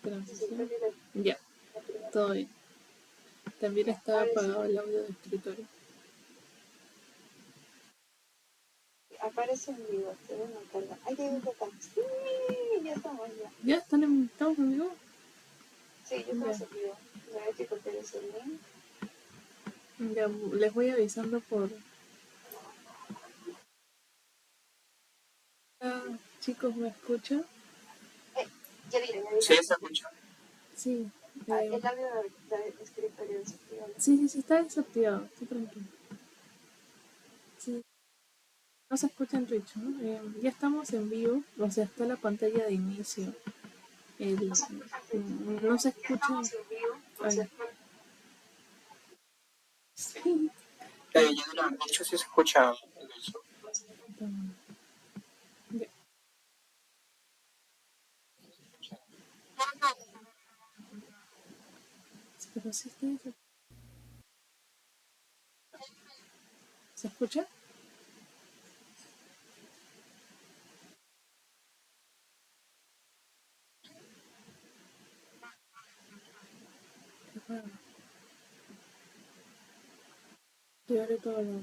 Transición. Ya, todo bien. También está apagado el audio de escritorio. Aparece en vivo, te voy a cargar. Ay, ya digo acá. Sí, ya estamos ya. ¿Ya estamos en vivo? Sí, ya estamos en vivo. Ya hay que copiar ese link. Ya, les voy avisando por... chicos, ¿me escuchan? Ya dile, ya dile. Sí, se escucha. Sí. El audio de escritorio desactivado. Sí, está desactivado, estoy tranquilo. Sí. No se escucha en Twitch, ¿no? Ya estamos en vivo, o sea, está la pantalla de inicio. No se escucha. Ay. Sí. Ya de hecho sí se escucha. Ya. Pero sí está desactivado. ¿Se escucha? Qué raro. Yo haré todo lo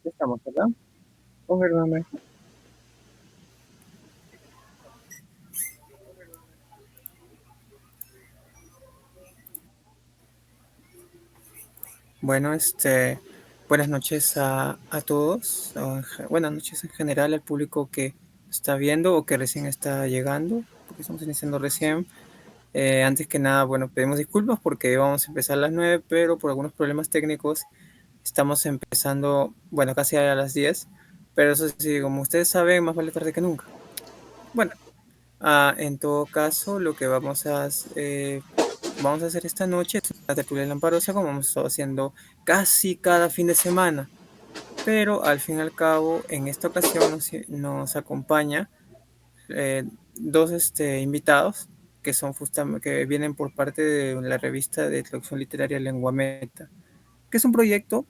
Ya estamos, ¿verdad? Confírmame. Bueno, buenas noches a todos. Buenas noches en general al público que está viendo o que recién está llegando, porque estamos iniciando recién. Antes que nada, bueno, pedimos disculpas porque vamos a empezar a las 9, pero por algunos problemas técnicos estamos empezando, bueno, casi a las 10. Pero eso sí, como ustedes saben, más vale tarde que nunca. Bueno, en todo caso, lo que vamos a hacer esta noche es una tertulia lamparosa, como hemos estado haciendo casi cada fin de semana. Pero al fin y al cabo, en esta ocasión nos acompaña dos invitados que vienen por parte de la revista de traducción literaria Lengua Meta, que es un proyecto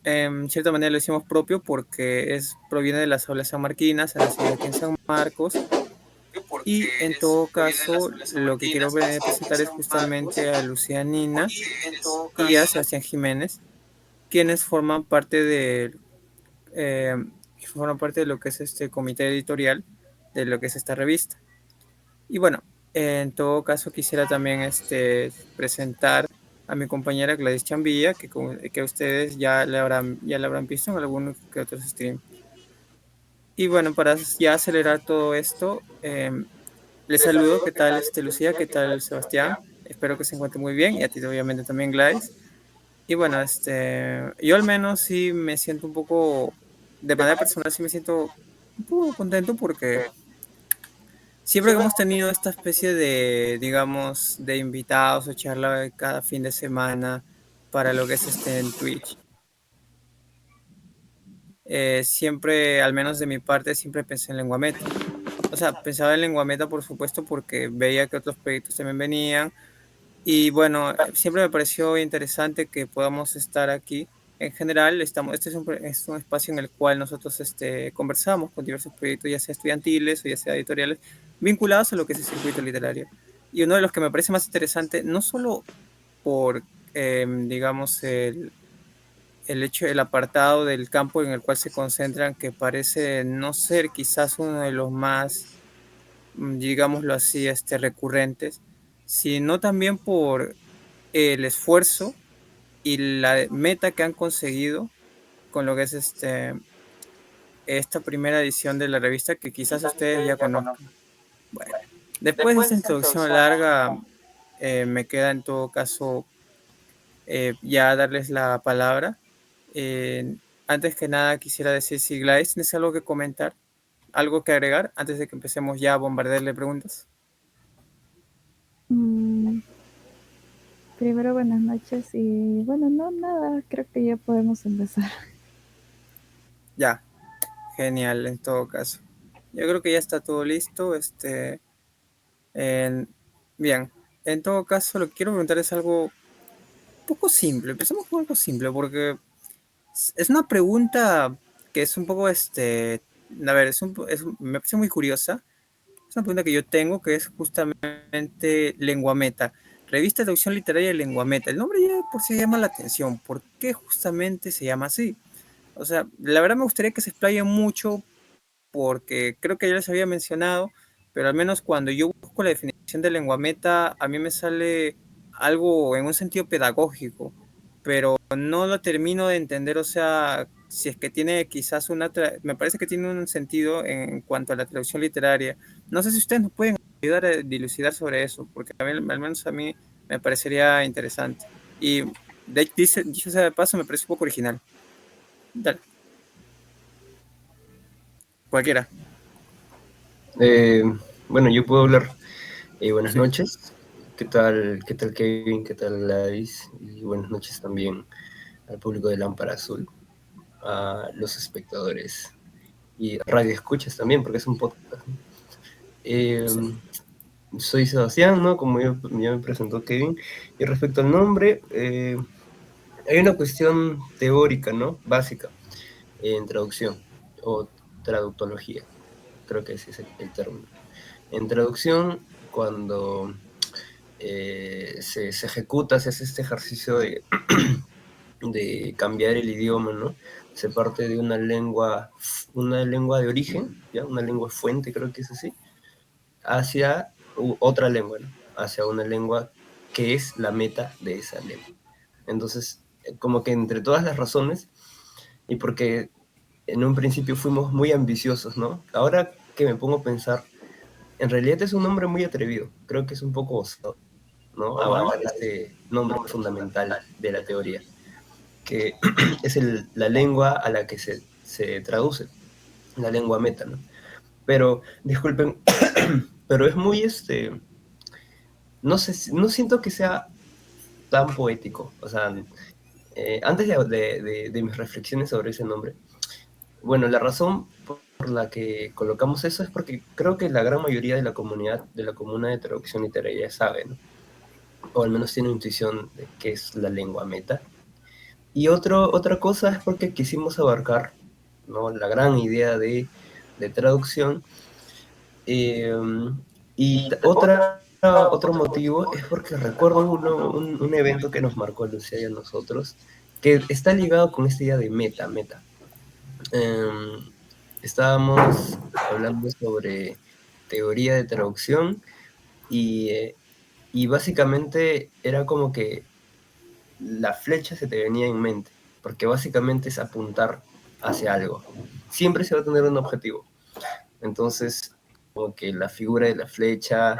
en cierta manera lo hicimos propio porque proviene de las aulas sanmarquinas, nacido aquí en San Marcos. Y en todo caso, lo que quiero presentar es justamente a Lucía Nina y a Sebastián Jiménez, quienes eh, forman parte de lo que es este comité editorial de lo que es esta revista. Y bueno, en todo caso quisiera también presentar a mi compañera Gladys Chambilla, que ustedes ya la habrán visto en algunos que otros streams. Y bueno, para ya acelerar todo esto, les saludo. ¿Qué tal, Lucía? ¿Qué tal, Sebastián? Espero que se encuentren muy bien y a ti obviamente también, Gladys. Y bueno, yo al menos sí me siento un poco, de manera personal sí me siento un poco contento porque siempre que hemos tenido esta especie de, digamos, de invitados o charla cada fin de semana para lo que es en Twitch, siempre, al menos de mi parte, siempre pensé en Lengua Meta. O sea, pensaba en Lengua Meta, por supuesto, porque veía que otros proyectos también venían. Y bueno, siempre me pareció interesante que podamos estar aquí. En general, es un espacio en el cual nosotros conversamos con diversos proyectos, ya sea estudiantiles o ya sea editoriales, vinculados a lo que es el circuito literario. Y uno de los que me parece más interesante, no solo por, digamos, el apartado del campo en el cual se concentran, que parece no ser quizás uno de los más, digámoslo así, recurrentes, sino también por el esfuerzo y la meta que han conseguido con lo que es esta primera edición de la revista que quizás ustedes ya conozcan. Bueno, después de esta introducción larga, me queda en todo caso ya darles la palabra. Antes que nada quisiera decir si Gladys tienes algo que comentar, algo que agregar antes de que empecemos ya a bombardearle preguntas. Primero, buenas noches y bueno, no, nada, creo que ya podemos empezar. Ya, genial en todo caso. Yo creo que ya está todo listo. Bien, en todo caso lo que quiero preguntar es algo poco simple. Empecemos con algo simple porque es una pregunta que es un poco, a ver, me parece muy curiosa. Es una pregunta que yo tengo que es justamente Lengua Meta. Revista de Traducción Literaria de Lengua Meta. El nombre ya por sí llama la atención. ¿Por qué justamente se llama así? O sea, la verdad me gustaría que se explaye mucho porque creo que ya les había mencionado, pero al menos cuando yo busco la definición de lengua meta, a mí me sale algo en un sentido pedagógico, pero no lo termino de entender. O sea, si es que tiene quizás me parece que tiene un sentido en cuanto a la traducción literaria. No sé si ustedes nos pueden ayudar a dilucidar sobre eso, porque a mí, al menos a mí me parecería interesante. Y dicho sea de paso, me parece un poco original. Dale. Cualquiera. Bueno, yo puedo hablar. Buenas Sí. noches. ¿Qué tal Kevin? ¿Qué tal Gladys? Y buenas noches también al público de Lámpara Azul, a los espectadores y radio escuchas también, porque es un podcast, ¿no? Sí. Soy Sebastián, ¿no? Como ya me presentó Kevin. Y respecto al nombre, hay una cuestión teórica, ¿no? Básica en traducción o traductología. Creo que ese es el término. En traducción, cuando se ejecuta, se hace este ejercicio de cambiar el idioma, ¿no? Se parte de una lengua de origen, ¿ya? Una lengua fuente, creo que es así, hacia otra lengua, ¿no? Hacia una lengua que es la meta de esa lengua. Entonces, como que entre todas las razones, y porque en un principio fuimos muy ambiciosos, ¿no? Ahora que me pongo a pensar, en realidad es un nombre muy atrevido. Creo que es un poco osado, ¿no? Abarcar este nombre fundamental de la teoría, que es la lengua a la que se traduce, la lengua meta, ¿no? Pero, disculpen, pero es muy, no sé, no siento que sea tan poético. O sea, antes de mis reflexiones sobre ese nombre, bueno, la razón por la que colocamos eso es porque creo que la gran mayoría de la comunidad, de la comuna de traducción literaria sabe, ¿no? O al menos tiene intuición de qué es la lengua meta. Y otra cosa es porque quisimos abarcar, ¿no?, la gran idea de traducción. eh, y otro motivo es porque recuerdo un evento que nos marcó a Lucía y a nosotros, que está ligado con esta idea de meta. Eh, Estábamos hablando sobre teoría de traducción y básicamente era como que la flecha se te venía en mente, porque básicamente es apuntar hacia algo. Siempre se va a tener un objetivo. Entonces, como que la figura de la flecha,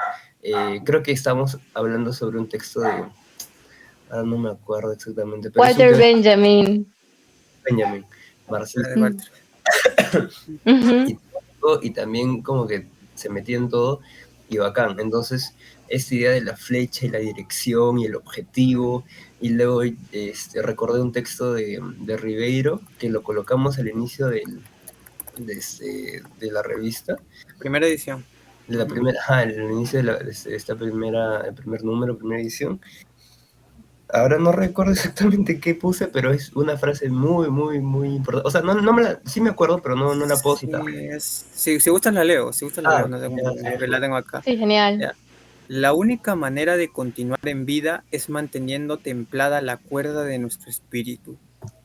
creo que estamos hablando sobre un texto de, no me acuerdo exactamente, pero es un Walter texto Benjamin. de Benjamin Marcel. de Walter. Ujú. Y también como que se metía en todo y bacán. Entonces, esta idea de la flecha y la dirección y el objetivo, y luego recordé un texto de Ribeiro que lo colocamos al inicio de la revista, Primera edición. de la primera, el inicio de esta el primer número, primera edición. Ahora no recuerdo exactamente qué puse, pero es una frase muy, muy, muy importante. O sea, sí me acuerdo, pero no la puedo citar. Si gustas la leo, si gustas la leo, no tengo, ya. la tengo acá. Sí, genial. Ya. La única manera de continuar en vida es manteniendo templada la cuerda de nuestro espíritu,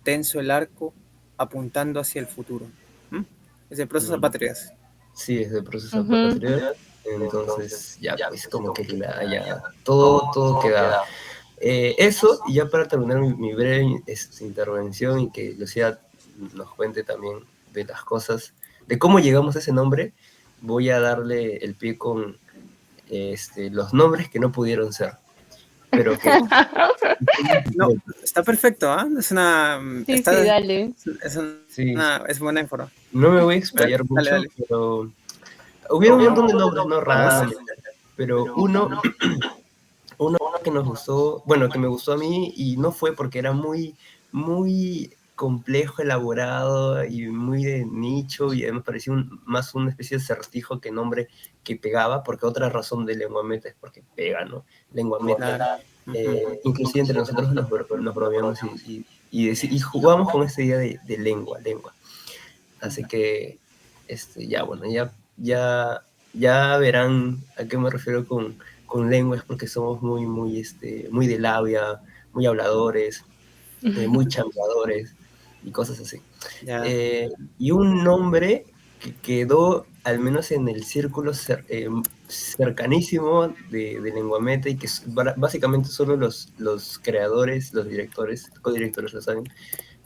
tenso el arco, apuntando hacia el futuro. Es de Prosas Apátridas. Sí, es de Proceso Ujú. Patria. Entonces, ya, pues como que todo queda. Eso, y ya para terminar mi breve intervención y que Lucía nos cuente también de las cosas, de cómo llegamos a ese nombre, voy a darle el pie con los nombres que no pudieron ser. Pero que No, está perfecto, ¿ah? Es una. Sí, sí, dale. sí, Es buena información. no me voy a explayar Dale, mucho, dale. pero hubieron un montón de nombres, no random, pero uno que nos gustó, bueno, que me gustó a mí y no fue porque era muy, muy complejo, elaborado y muy de nicho, y además parecía más una especie de certijo que nombre que pegaba, porque otra razón de lengua meta es porque pega, ¿no? Lengua meta. Claro. Inclusive entre nosotros nos bromeamos y jugamos con esta idea de lengua. Así que, ya, bueno, ya verán a qué me refiero con lenguas, porque somos muy, muy, muy de labia, muy habladores, muy chambeadores y cosas así. Ya. Y un nombre que quedó, al menos en el círculo cercanísimo de Lenguameta, y que básicamente solo los creadores, los directores, codirectores lo saben,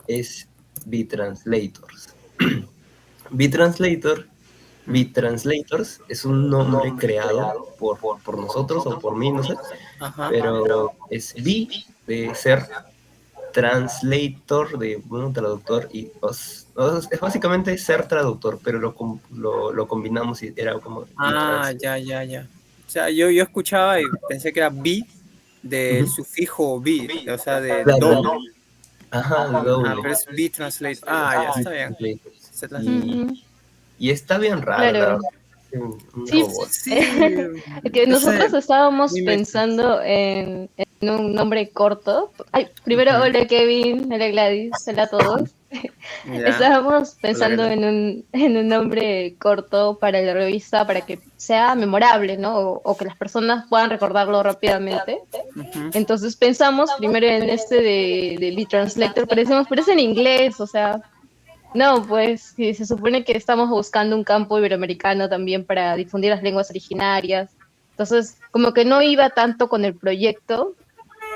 es B-Translators. B-Translators es un nombre creado por nosotros o por mí, no sé, Ajá. pero es B de ser translator, de traductor, y es básicamente ser traductor, pero lo combinamos y era como Ya. O sea, yo escuchaba y pensé que era bi del sufijo bi, o sea, de Claro. doble. Ajá, doble. Pero es bi translate. Ya, está bien. Y está bien raro, Claro. la verdad. Un Sí, robot. Sí. que nosotros estábamos muy meta. pensando en un nombre corto. Ay, primero, hola Kevin, hola Gladys, hola a todos. Ya. Estábamos pensando Hola. en un nombre corto para la revista para que sea memorable, ¿no? O que las personas puedan recordarlo rápidamente. Ujú. Entonces pensamos primero en este de B-Translator, pero decimos, pero es en inglés, o sea, no, pues sí, se supone que estamos buscando un campo iberoamericano también para difundir las lenguas originarias. Entonces, como que no iba tanto con el proyecto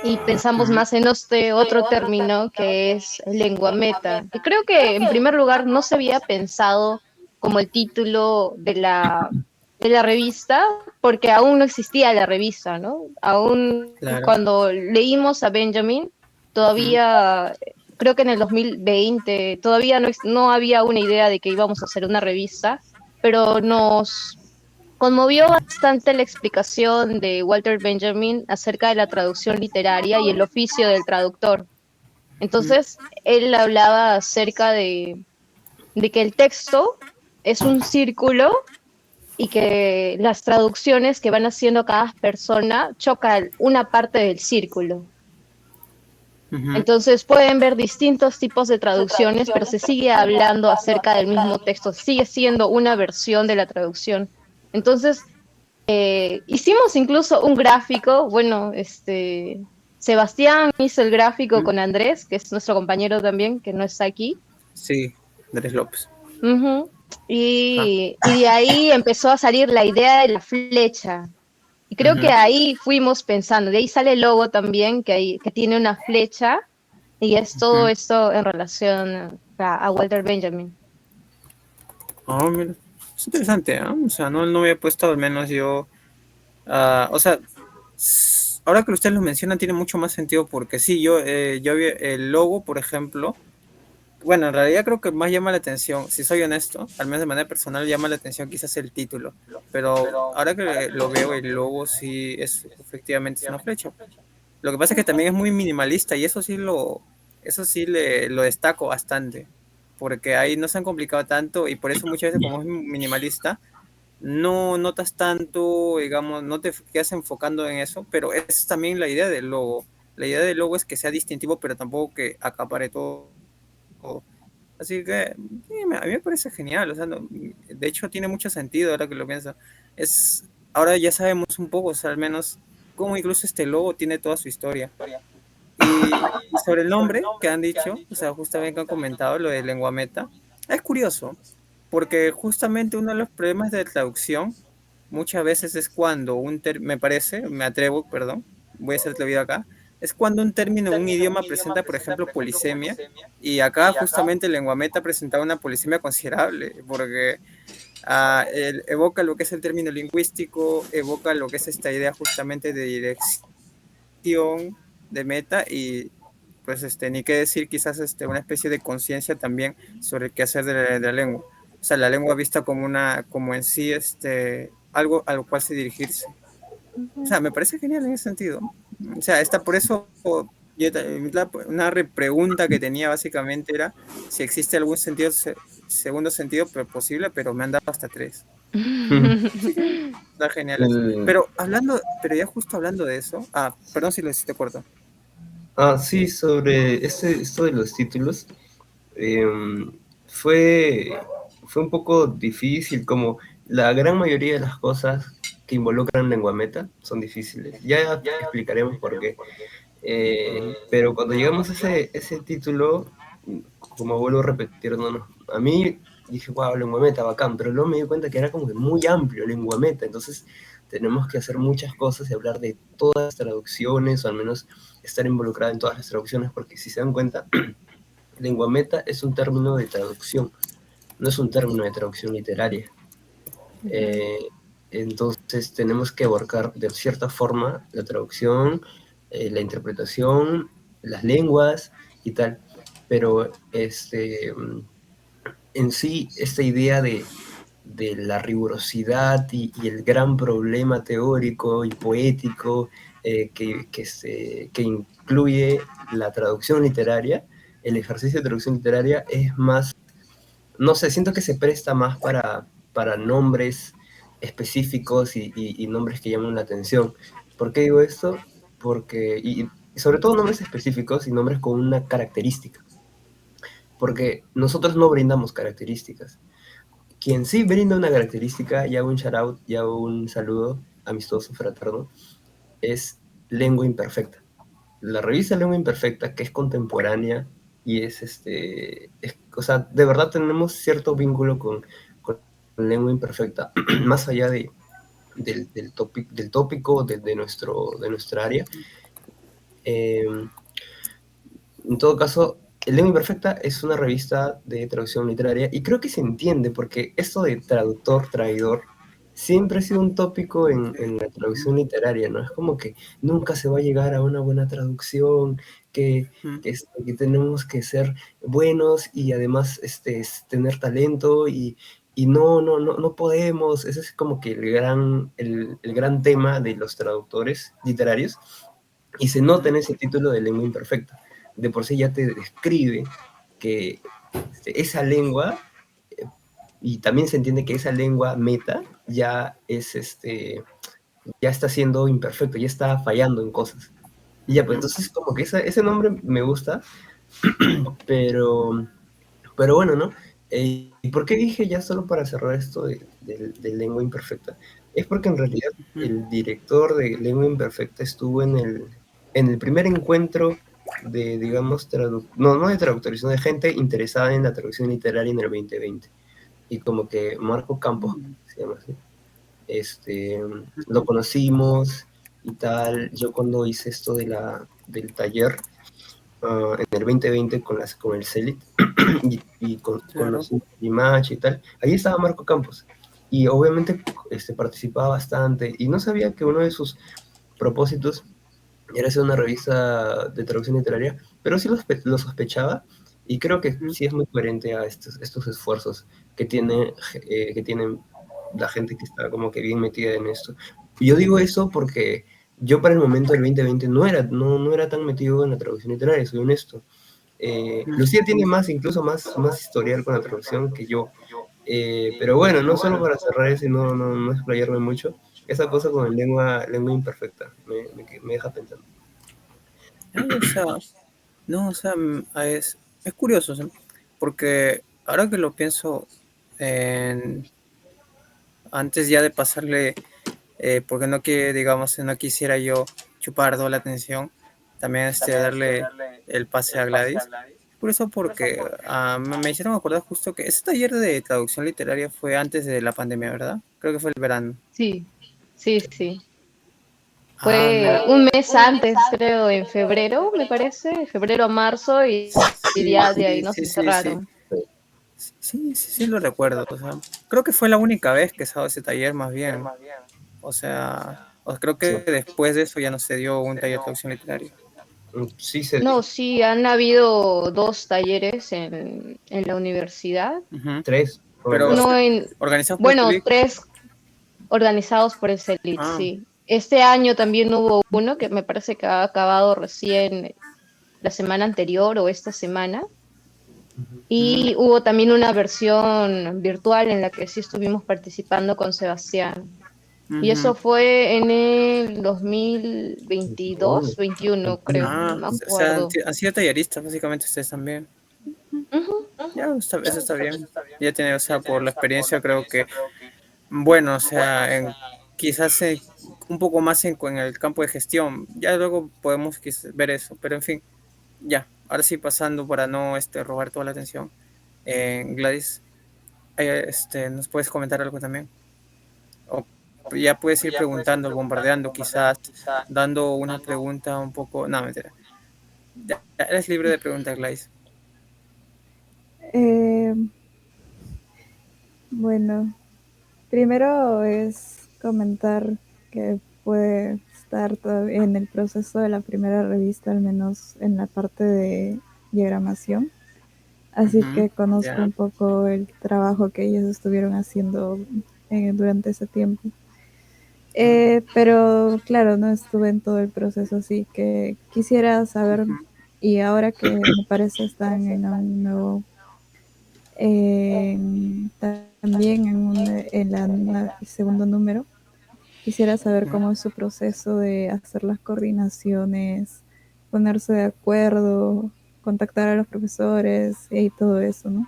y pensamos Ujú. más en este otro término que es lengua meta, que creo que en primer lugar no se había pensado como el título de la revista, porque aún no existía la revista, ¿no? Aún Claro. cuando leímos a Benjamin, Ujú. todavía, creo que en el 2020, todavía no había una idea de que íbamos a hacer una revista, pero nos conmovió bastante la explicación de Walter Benjamin acerca de la traducción literaria y el oficio del traductor. Ujú. Entonces, él hablaba acerca de que el texto es un círculo y que las traducciones que van haciendo cada persona chocan una parte del círculo. Ujú. Entonces pueden ver distintos tipos de traducciones, pero se sigue hablando acerca del mismo texto, sigue siendo una versión de la traducción. Entonces, hicimos incluso un gráfico, bueno, Sebastián hizo el gráfico Ujú. con Andrés, que es nuestro compañero también, que no está aquí. Sí, Andrés López. Ujú. Ah. Y de ahí empezó a salir la idea de la flecha. Y creo que Ujú. ahí fuimos pensando, de ahí sale el logo también, que tiene una flecha, y es todo Ujú. esto en relación a Walter Benjamin. Ah, mira. Es interesante, ¿ah? O sea, no me había puesto al menos yo. O sea, ahora que ustedes lo mencionan tiene mucho más sentido porque sí, yo vi el logo, por ejemplo. Bueno, en realidad creo que más llama la atención, si soy honesto, al menos de manera personal llama la atención quizás el título, pero ahora que lo veo el logo sí es efectivamente es una flecha. Lo que pasa es que también es muy minimalista y eso sí lo destaco bastante, porque ahí no se han complicado tanto y por eso muchas veces como es minimalista no notas tanto, digamos, no te quedas enfocando en eso, pero es también la idea del logo. La idea del logo es que sea distintivo, pero tampoco que acapare todo. Así que sí, a mí me parece genial, o sea, de hecho tiene mucho sentido ahora que lo pienso. Ahora ya sabemos un poco, o sea, al menos cómo incluso este logo tiene toda su historia. Y sobre el nombre que han dicho, o sea, justamente que han comentado lo de lengua meta, es curioso, porque justamente uno de los problemas de traducción muchas veces es cuando me parece, me atrevo, perdón, voy a ser atrevido acá, es cuando un término en un idioma presenta, por ejemplo, polisemia, y acá justamente lengua meta presentaba una polisemia considerable, porque evoca lo que es el término lingüístico, evoca lo que es esta idea justamente de dirección de meta y pues ni qué decir quizás una especie de conciencia también sobre el quehacer de la lengua. O sea, la lengua vista como como en sí algo a lo cual se dirigirse. O sea, me parece genial en ese sentido. O sea, por eso una pregunta que tenía básicamente era si existe algún sentido, segundo sentido posible, pero me han dado hasta tres. Así que está genial eso. El- Pero ya justo hablando de eso, perdón si lo hiciste corto. sí, sobre esto de los títulos, em, fue, fue un poco difícil, como la gran mayoría de las cosas que involucran lengua meta son difíciles. Ya explicaremos por qué. Pero cuando llegamos a ese título, como vuelvo a repetir, a mí dije, wow, lengua meta, bacán, pero luego me di cuenta que era como que muy amplio lengua meta, entonces tenemos que hacer muchas cosas y hablar de todas las traducciones, o al menos estar involucrado en todas las traducciones, porque si se dan cuenta, lengua meta es un término de traducción, no es un término de traducción literaria. Ujú. Eh, entonces tenemos que abarcar de cierta forma la traducción, la interpretación, las lenguas y tal. Pero en sí, esta idea de la rigurosidad y el gran problema teórico y poético que incluye la traducción literaria, el ejercicio de traducción literaria es más, no sé, siento que se presta más para nombres específicos y nombres que llaman la atención. ¿Por qué digo esto? Porque, y sobre todo nombres específicos y nombres con una característica, porque nosotros no brindamos características. Quien sí brinda una característica, y hago un shout out, y hago un saludo amistoso, fraterno, es Lengua Imperfecta. La revista Lengua Imperfecta, que es contemporánea y o sea, de verdad tenemos cierto vínculo con Lengua Imperfecta, más allá del tópico de nuestra área. Eh, en todo caso, El Lengua Imperfecta es una revista de traducción literaria y creo que se entiende porque esto de traductor, traidor, siempre ha sido un tópico en la traducción literaria, ¿no? Es como que nunca se va a llegar a una buena traducción, que tenemos que ser buenos y además tener talento y no podemos. Ese es como que el gran tema de los traductores literarios y se nota en ese título de Lengua Imperfecta. De por sí ya te describe que esa lengua, y también se entiende que esa lengua meta ya ya está siendo imperfecto, ya está fallando en cosas. Y ya, pues entonces como que ese nombre me gusta, pero, pero bueno, ¿no? ¿Y por qué dije ya solo para cerrar esto de Lengua Imperfecta? Es porque en realidad el director de Lengua Imperfecta estuvo en el primer encuentro de, digamos, no de traductores, sino de gente interesada en la traducción literaria en el 2020. Y como que Marco Campos, se llama así, lo conocimos y tal. Yo cuando hice esto del taller en el 2020 con el CELIT y con Claro. los Image y tal, ahí estaba Marco Campos. Y obviamente participaba bastante y no sabía que uno de sus propósitos era hacer una revista de traducción literaria, pero sí lo sospechaba y creo que sí es muy coherente a estos esfuerzos que tienen la gente que está como que bien metida en esto. Y yo digo eso porque yo para el momento del 2020 no era tan metido en la traducción literaria, soy honesto. Lucía tiene incluso más historial con la traducción que yo. Pero bueno, no solo para cerrar eso y no explayarme mucho, esa cosa con el lengua imperfecta me deja pensando. Ay, o sea, no, o sea, es curioso, ¿sí? Porque ahora que lo pienso, antes ya de pasarle, porque digamos, no quisiera yo chupar toda la atención, también darle el pase a Gladys. Por eso, porque me hicieron acordar justo que ese taller de traducción literaria fue antes de la pandemia, ¿verdad? Creo que fue el verano. Sí, sí. Ah, no. Fue un mes antes, creo, en febrero, me parece, febrero a marzo, y Sí, ya de ahí sí, nos sí, sí, sí. encerraron. Sí, lo recuerdo. O sea, creo que fue la única vez que he estado ese taller, más bien. Creo que Sí, después de eso ya no se dio un taller de traducción literaria. sí se dio. No, sí, han habido dos talleres en la universidad. Ujú. Tres, fueron Pero, dos. Uno ¿organizados por el bueno, CELIC? tres organizados por el CELIT, Ah, sí. Este año también hubo uno que me parece que ha acabado recién la semana anterior o esta semana. mm, Y hubo también una versión virtual en la que sí estuvimos participando con Sebastián. Y ujú. eso fue en el 2022, 21, creo, no me O sea, acuerdo. han sido talleristas, básicamente ustedes también. Ujú. Ya, eso está bien. Ya tiene, o sea, por la experiencia creo que, bueno, o sea, quizás un poco más en el campo de gestión. Ya luego podemos ver eso, pero en fin, ya. Ahora sí, pasando para no robar toda la atención. Gladys, ¿nos puedes comentar algo también? O ya puedes ir preguntando, bombardeando, quizás dando una pregunta un poco. No, mentira. Ya eres libre de preguntar, Gladys. Eh, bueno, primero es comentar que puede estar todavía en el proceso de la primera revista, al menos en la parte de diagramación. Así Ujú, que conozco ya. un poco el trabajo que ellos estuvieron haciendo durante ese tiempo. Ah, Pero claro, no estuve en todo el proceso, así que quisiera saber, ujú, y ahora que me parece están en un nuevo, también el segundo número, quisiera saber ujú. cómo es su proceso de hacer las coordinaciones, ponerse de acuerdo, contactar a los profesores y todo eso, ¿no?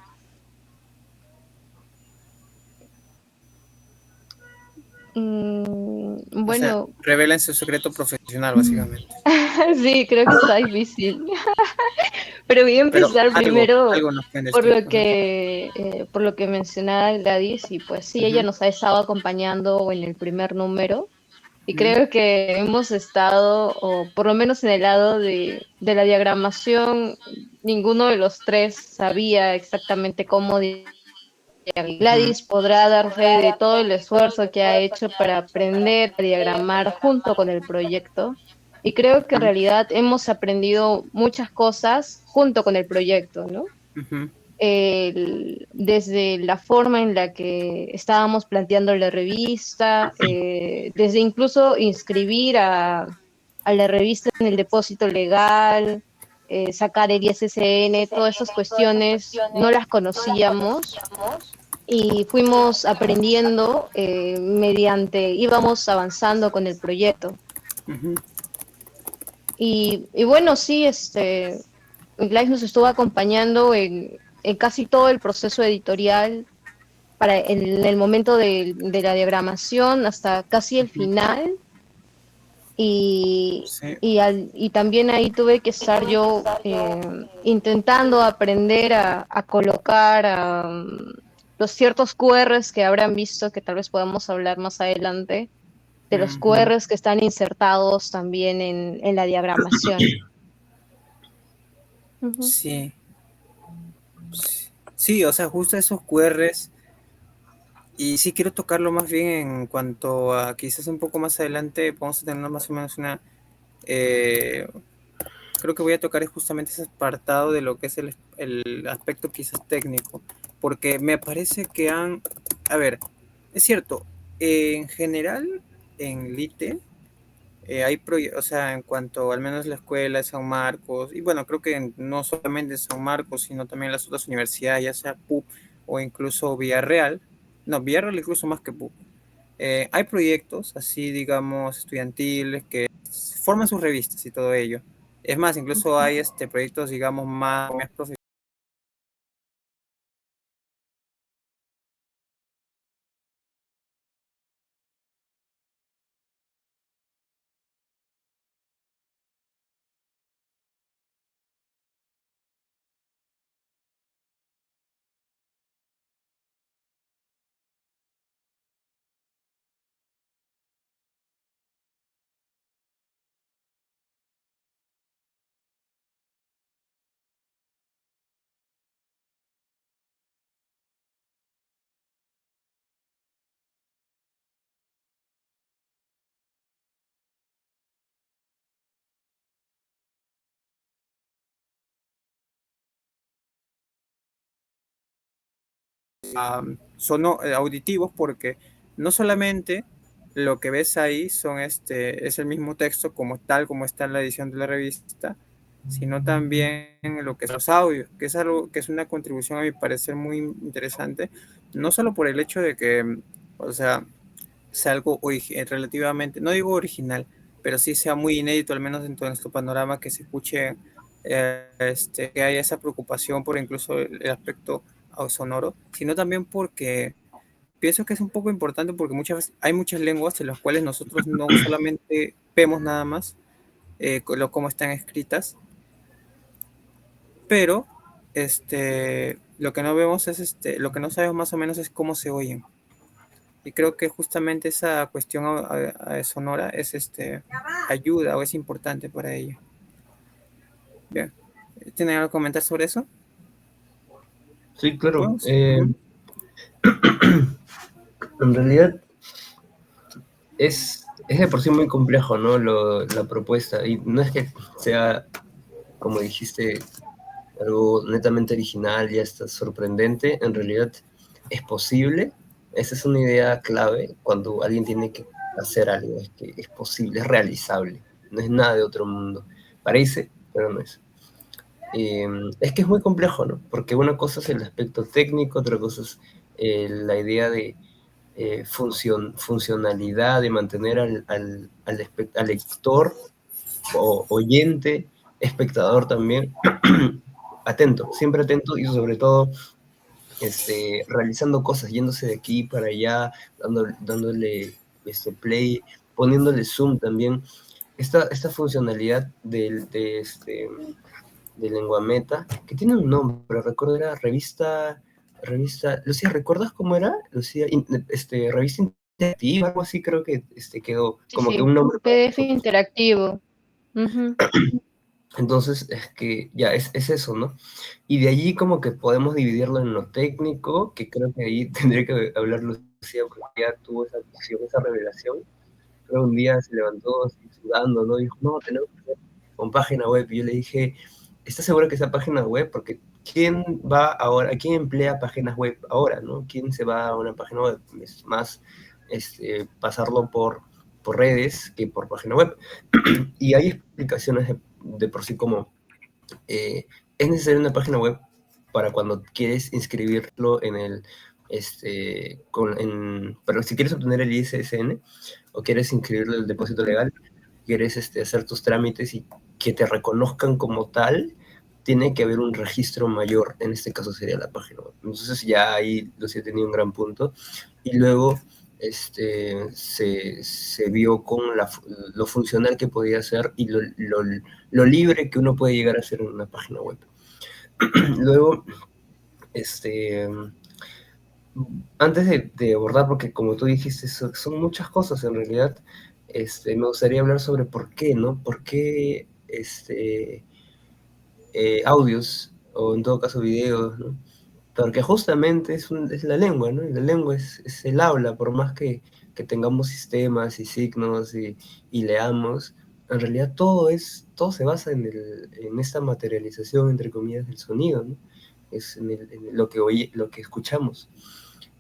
Mm, O sea, Bueno, revelen su secreto profesional, básicamente. sí, creo que está difícil. Pero voy a Pero empezar primero algo nos pueden decir. Ajá. por lo que mencionaba Gladys, y pues sí, ella Ujú, nos ha estado acompañando en el primer número, y ujú, creo que hemos estado, o por lo menos en el lado de la diagramación, ninguno de los tres sabía exactamente cómo. ujú, Gladys podrá dar fe de todo el esfuerzo que ha hecho para aprender a diagramar junto con el proyecto. Y creo que en ujú, realidad hemos aprendido muchas cosas junto con el proyecto, ¿no? ujú, Desde la forma en la que estábamos planteando la revista, desde incluso inscribir a la revista en el depósito legal, sacar el ISSN, todas esas cuestiones no las conocíamos y fuimos aprendiendo mediante, íbamos avanzando con el proyecto. ujú. Y bueno, sí, Gladys nos estuvo acompañando en casi todo el proceso editorial, para en el momento de la diagramación hasta casi el Ujú. final. Sí. Y también ahí tuve que estar yo intentando aprender a colocar los ciertos QRs que habrán visto, que tal vez podamos hablar más adelante, de los Ujú. QRs que están insertados también en la diagramación. Ujú. Sí. Sí, o sea, justo esos QRs. Y sí quiero tocarlo más bien en cuanto a quizás un poco más adelante vamos a tener más o menos una... eh, creo que voy a tocar es justamente ese apartado de lo que es el aspecto quizás técnico, porque me parece que han... A ver, es cierto, en general en LITE hay proyectos, o sea, en cuanto al menos la escuela de San Marcos, y bueno, creo que no solamente en San Marcos, sino también las otras universidades, ya sea PUC o incluso Villarreal, no, Villarreal incluso más que PUC, hay proyectos así, digamos, estudiantiles que forman sus revistas y todo ello. Es más, incluso hay proyectos, digamos, más profesionales. Auditivos porque no solamente lo que ves ahí son es el mismo texto como tal como está en la edición de la revista, sino también lo que son los audios, que es algo que es una contribución a mi parecer muy interesante, no solo por el hecho de que, o sea, sea algo relativamente, no digo original, pero sí sea muy inédito, al menos en todo nuestro panorama, que se escuche, que haya esa preocupación por incluso el aspecto sonoro, sino también porque pienso que es un poco importante porque muchas veces hay muchas lenguas en las cuales nosotros no solamente vemos nada más cómo están escritas, pero lo que no vemos es lo que no sabemos más o menos es cómo se oyen. Y creo que justamente esa cuestión sonora es ayuda o es importante para ello. Bien. ¿Tienen algo que comentar sobre eso? Sí, claro. Bueno, En realidad es de por sí muy complejo, ¿no? La propuesta. Y no es que sea, como dijiste, algo netamente original y hasta sorprendente. En realidad es posible. Esa es una idea clave cuando alguien tiene que hacer algo. Es que es posible, es realizable. No es nada de otro mundo. Parece, pero no es. Es que es muy complejo, ¿no? Porque una cosa es el aspecto técnico, otra cosa es la idea de funcionalidad, de mantener al lector o oyente, espectador también, atento, siempre atento y sobre todo realizando cosas, yéndose de aquí para allá, dándole play poniéndole zoom también. Esta funcionalidad de Lenguameta, que tiene un nombre, recuerdo, era Lucía, ¿recuerdas cómo era? Lucía, revista interactiva, algo así creo que quedó, Sí, como que sí, un nombre para PDF nosotros. interactivo. Ujú. Entonces, es que ya es eso, ¿no? Y de allí como que podemos dividirlo en lo técnico, que creo que ahí tendría que hablar Lucía, porque ya tuvo esa visión, esa revelación. Creo que un día se levantó así, sudando, ¿no? Dijo, no, tenemos que hacer con página web. Y yo le dije, ¿estás segura que esa página web? Porque ¿quién va ahora, quién emplea páginas web ahora, ¿no? ¿Quién se va a una página web? Es más pasarlo por redes que por página web. Y hay explicaciones de por sí como es necesaria una página web para cuando quieres inscribirlo en el, pero si quieres obtener el ISSN o quieres inscribirlo en el depósito legal, quieres hacer tus trámites y que te reconozcan como tal, tiene que haber un registro mayor, en este caso sería la página web. Entonces ya ahí Lucía tenía un gran punto. Y luego se vio con lo funcional que podía ser y lo libre que uno puede llegar a hacer en una página web. Luego, antes de abordar, porque como tú dijiste, son muchas cosas en realidad, me gustaría hablar sobre por qué, ¿no? ¿Por qué audios, o en todo caso videos, ¿no? Porque justamente es la lengua, ¿no? La lengua es el habla, por más que tengamos sistemas y signos y leamos, en realidad todo se basa en esta materialización, entre comillas, del sonido, ¿no? Es en lo que escuchamos.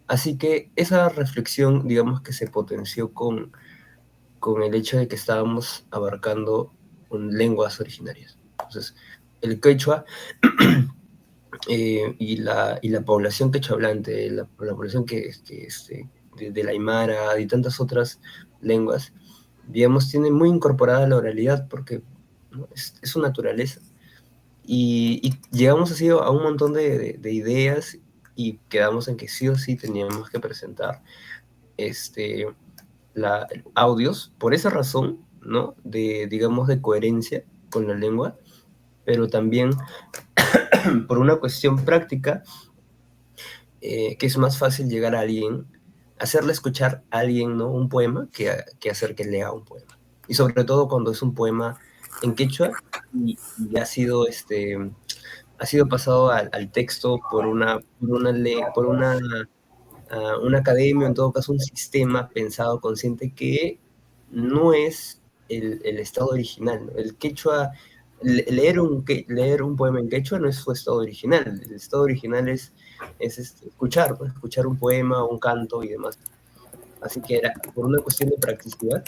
Así que esa reflexión, digamos que se potenció con el hecho de que estábamos abarcando lenguas originarias. Entonces, el quechua y la población quechohablante, la población de la aymara y tantas otras lenguas, digamos, tiene muy incorporada la oralidad porque, ¿no? Es su naturaleza. Y llegamos así a un montón de ideas y quedamos en que sí o sí teníamos que presentar este, audios por esa razón, ¿no? Digamos, de coherencia con la lengua, pero también por una cuestión práctica, que es más fácil llegar a alguien, hacerle escuchar a alguien, ¿no? Un poema que hacer que lea un poema. Y sobre todo cuando es un poema en quechua y ha sido pasado al texto por una academia, en todo caso un sistema pensado consciente que no es el estado original, ¿no? El quechua, leer un poema en quechua no es su estado original. El estado original es escuchar, ¿no? Escuchar un poema, un canto y demás. Así que era por una cuestión de practicidad,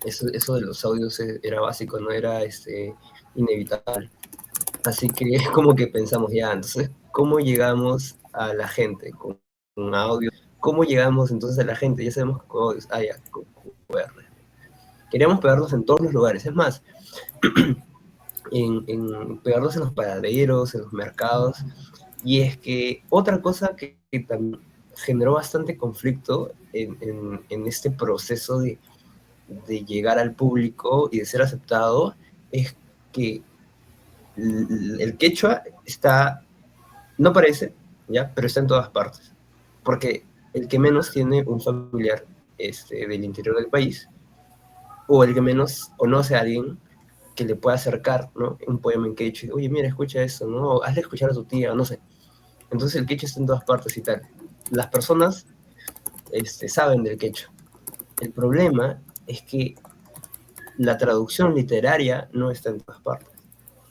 eso de los audios era básico, no era inevitable. Así que es como que pensamos ya, entonces, ¿cómo llegamos a la gente con un audio? ¿Cómo llegamos entonces a la gente? Ya sabemos que con audios, ya, con QR. Queríamos pegarlos en todos los lugares, es más, pegarlos en los panaderos, en los mercados. Y es que otra cosa que también generó bastante conflicto en este proceso de llegar al público y de ser aceptado es que el quechua no parece, ¿ya? Pero está en todas partes. Porque el que menos tiene un familiar del interior del país, o el que menos conoce a alguien que le pueda acercar, ¿no? Un poema en quechua, y, oye, mira, escucha esto, ¿no? O hazle escuchar a tu tía, no sé. Entonces el quechua está en todas partes y tal. Las personas saben del quechua. El problema es que la traducción literaria no está en todas partes.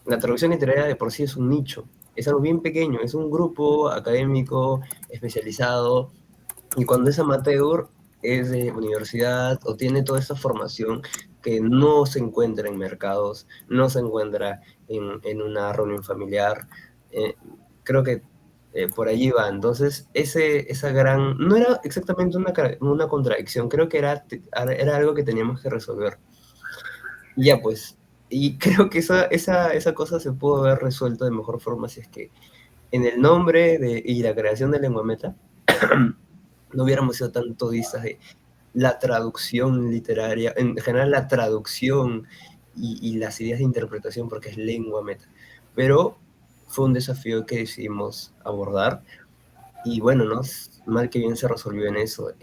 La traducción literaria de por sí es un nicho, es algo bien pequeño, es un grupo académico especializado, y cuando es amateur es de universidad o tiene toda esta formación que no se encuentra en mercados, no se encuentra en una reunión familiar. Creo que por allí va. Entonces, no era exactamente una contradicción, creo que era algo que teníamos que resolver. Y ya pues, y creo que esa cosa se pudo haber resuelto de mejor forma si es que en el nombre y la creación de Lenguameta no hubiéramos sido tan todistas de la traducción literaria, en general la traducción y las ideas de interpretación, porque es lengua meta. Pero fue un desafío que decidimos abordar y bueno, ¿no? Mal que bien se resolvió en eso,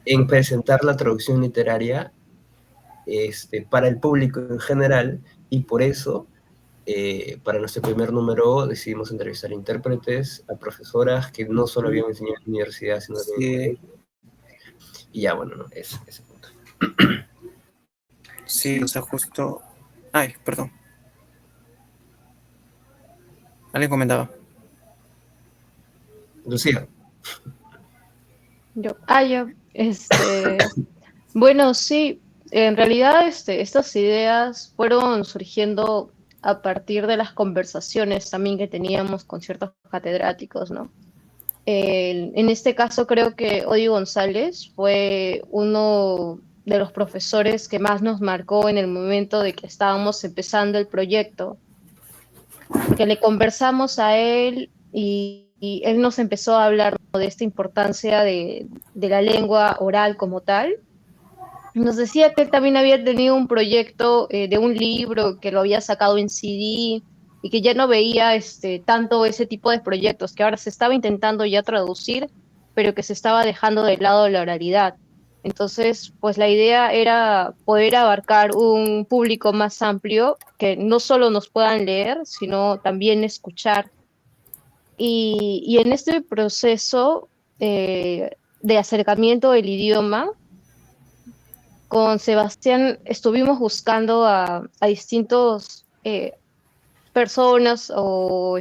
en presentar la traducción literaria para el público en general, y por eso, para nuestro primer número, decidimos entrevistar a intérpretes, a profesoras que no solo habían enseñado en la universidad, sino también en el Sí, colegio, y ya, bueno, ¿no? Ese punto. sí, o sea, justo... Ay, perdón. Alguien comentaba. Lucía. Yo, bueno, sí, en realidad estas ideas fueron surgiendo a partir de las conversaciones también que teníamos con ciertos catedráticos, ¿no? En este caso creo que Odi González fue uno de los profesores que más nos marcó en el momento de que estábamos empezando el proyecto, porque le conversamos a él y él nos empezó a hablar, ¿no?, de esta importancia de la lengua oral como tal. Nos decía que él también había tenido un proyecto de un libro que lo había sacado en CD y que ya no veía tanto ese tipo de proyectos, que ahora se estaba intentando ya traducir, pero que se estaba dejando de lado la oralidad. Entonces, pues la idea era poder abarcar un público más amplio, que no solo nos puedan leer, sino también escuchar. Y en este proceso de acercamiento del idioma, con Sebastián estuvimos buscando a distintos personas o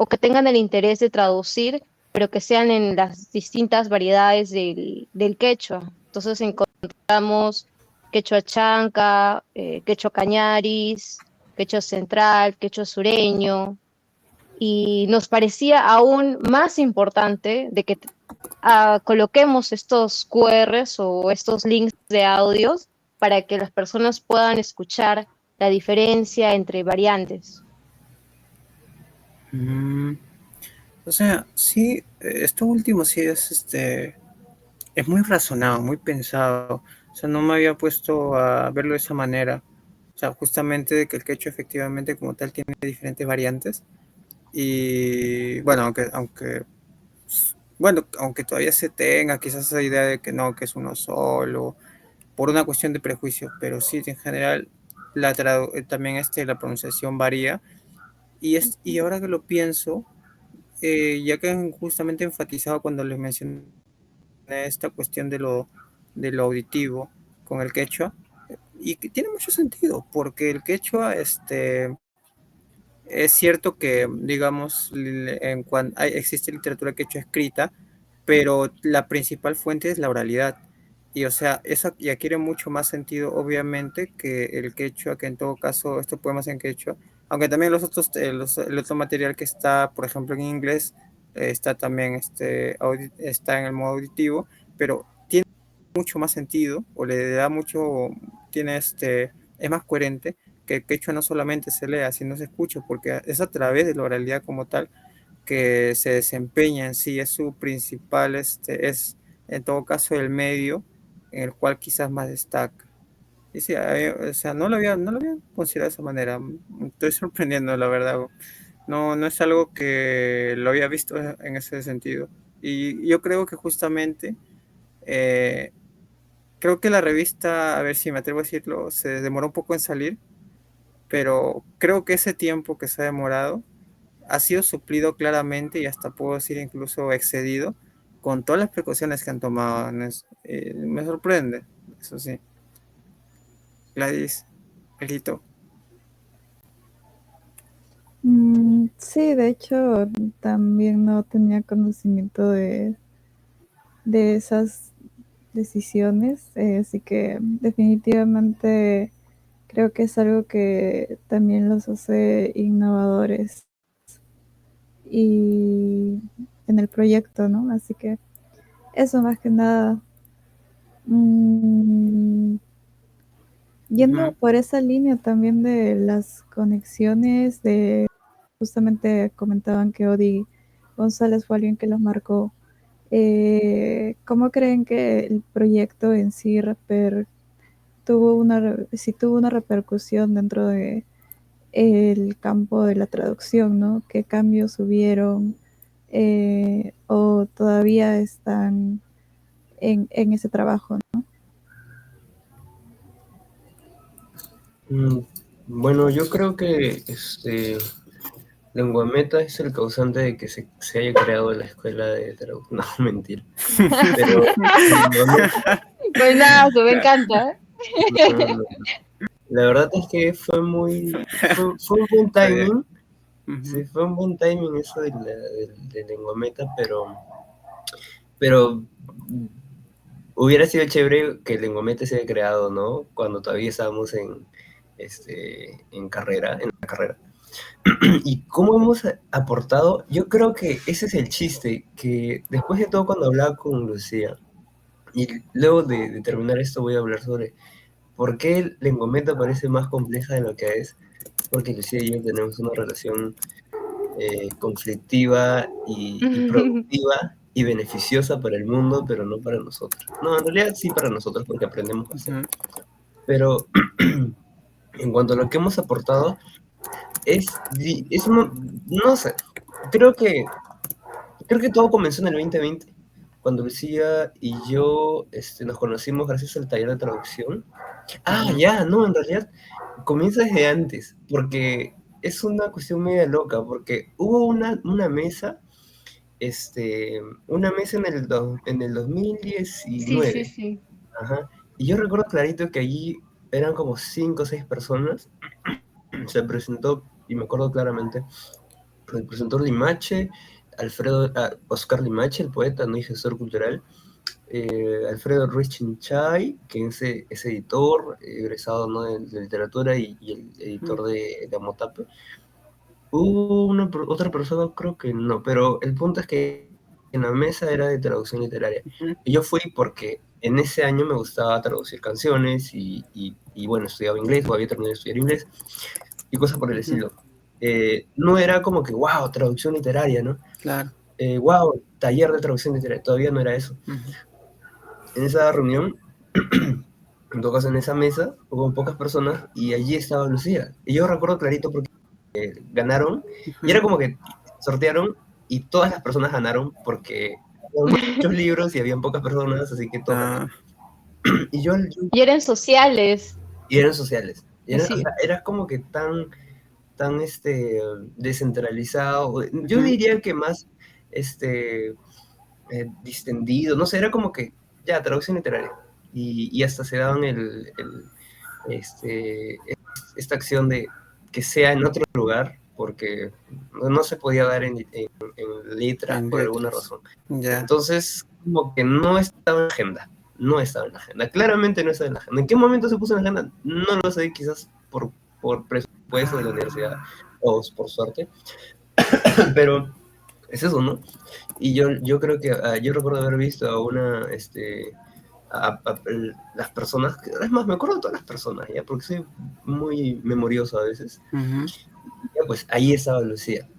que tengan el interés de traducir, pero que sean en las distintas variedades del quechua. Entonces encontramos quechua chanca, quechua cañaris, quechua central, quechua sureño, y nos parecía aún más importante de que coloquemos estos QRs o estos links de audios para que las personas puedan escuchar la diferencia entre variantes. Mm, o sea, sí, esto último sí es muy razonado, muy pensado. O sea, no me había puesto a verlo de esa manera. O sea, justamente de que el quechua efectivamente como tal tiene diferentes variantes. Y bueno, aunque todavía se tenga quizás esa idea de que no, que es uno solo, por una cuestión de prejuicio, pero sí, en general, también la pronunciación varía. Y ahora que lo pienso, ya que han justamente enfatizado cuando les mencioné esta cuestión de lo auditivo con el quechua, y que tiene mucho sentido, porque el quechua, es cierto que, digamos, existe literatura quechua escrita, pero la principal fuente es la oralidad. Y o sea, eso y adquiere mucho más sentido, obviamente, que el quechua, que en todo caso, estos poemas en quechua, aunque también el otro material que está, por ejemplo, en inglés, está también está en el modo auditivo, pero tiene mucho más sentido, o le da mucho, es más coherente que el quechua no solamente se lea, sino se escucha, porque es a través de la oralidad como tal que se desempeña en sí, es su principal, es en todo caso el medio en el cual quizás más destaca. Y sí, o sea, no lo había considerado de esa manera. Me estoy sorprendiendo, la verdad. No es algo que lo había visto en ese sentido. Y yo creo que justamente, eh, creo que la revista, a ver si me atrevo a decirlo, se demoró un poco en salir, pero creo que ese tiempo que se ha demorado ha sido suplido claramente y hasta puedo decir incluso excedido con todas las precauciones que han tomado. Me sorprende, eso sí. Gladys, Elito. Sí, de hecho, también no tenía conocimiento de esas decisiones, así que definitivamente creo que es algo que también los hace innovadores y en el proyecto, ¿no? Así que eso más que nada. Yendo Ujú. por esa línea también de las conexiones, justamente comentaban que Odi González fue alguien que los marcó. ¿Cómo creen que el proyecto en sí tuvo una repercusión dentro de el campo de la traducción, ¿no? ¿Qué cambios hubieron o todavía están en ese trabajo, ¿no? Bueno, yo creo que Lenguameta es el causante de que se haya creado la escuela de traducción. No, mentira. Pero Pues nada, me encanta. no. La verdad es que fue un buen Está bien. timing. Ujú. Sí, fue un buen timing eso de Lenguameta, pero hubiera sido chévere que Lenguameta se haya creado, ¿no? Cuando todavía estábamos en la carrera. ¿Y cómo hemos aportado? Yo creo que ese es el chiste, que después de todo cuando hablaba con Lucía, y luego de terminar esto voy a hablar sobre por qué Lenguameta parece más compleja de lo que es, porque Lucía y yo tenemos una relación conflictiva y productiva y beneficiosa para el mundo, pero no para nosotros. No, en realidad sí para nosotros porque aprendemos bastante. Pero en cuanto a lo que hemos aportado, no sé, creo que todo comenzó en el 2020, cuando Lucía y yo nos conocimos gracias al taller de traducción. Ya, no, en realidad comienza desde antes, porque es una cuestión media loca, porque hubo una mesa, en el Sí, sí, 2019, sí. ajá, y yo recuerdo clarito que allí eran como 5 o 6 personas, se presentó, y me acuerdo claramente, el presentador Limache, Oscar Limache, el poeta, ¿no? Y gestor cultural, Alfredo Ruiz Chinchay, que es editor, egresado, ¿no? de literatura y el editor de Amotape. Hubo otra persona, creo que no, pero el punto es que en la mesa era de traducción literaria. Y yo fui porque en ese año me gustaba traducir canciones y bueno, estudiaba inglés o había terminado de estudiar inglés y cosas por el estilo. No era como que, wow, traducción literaria, ¿no? Claro. Wow, taller de traducción literaria, todavía no era eso. En esa reunión, en todo caso en esa mesa, hubo pocas personas y allí estaba Lucía. Y yo recuerdo clarito porque ganaron y era como que sortearon y todas las personas ganaron porque había muchos libros y habían pocas personas, así que todos ganaron. Y Y eran sociales. y eran sociales. O Sí. sea, era como que tan descentralizado. Yo diría que más distendido, no sé, era como que ya, traducción literaria. Y hasta se daban esta acción de que sea en otro lugar, porque no se podía dar en letras por alguna razón. Ya. Entonces, como que no estaba en la agenda. No estaba en la agenda. Claramente no estaba en la agenda. ¿En qué momento se puso en la agenda? No lo sé, quizás por presupuesto de la universidad o por suerte. Pero es eso, ¿no? Y yo creo que, yo recuerdo haber visto a las personas, es más, me acuerdo de todas las personas, ¿ya? Porque soy muy memorioso a veces. Ya, pues ahí estaba Lucía.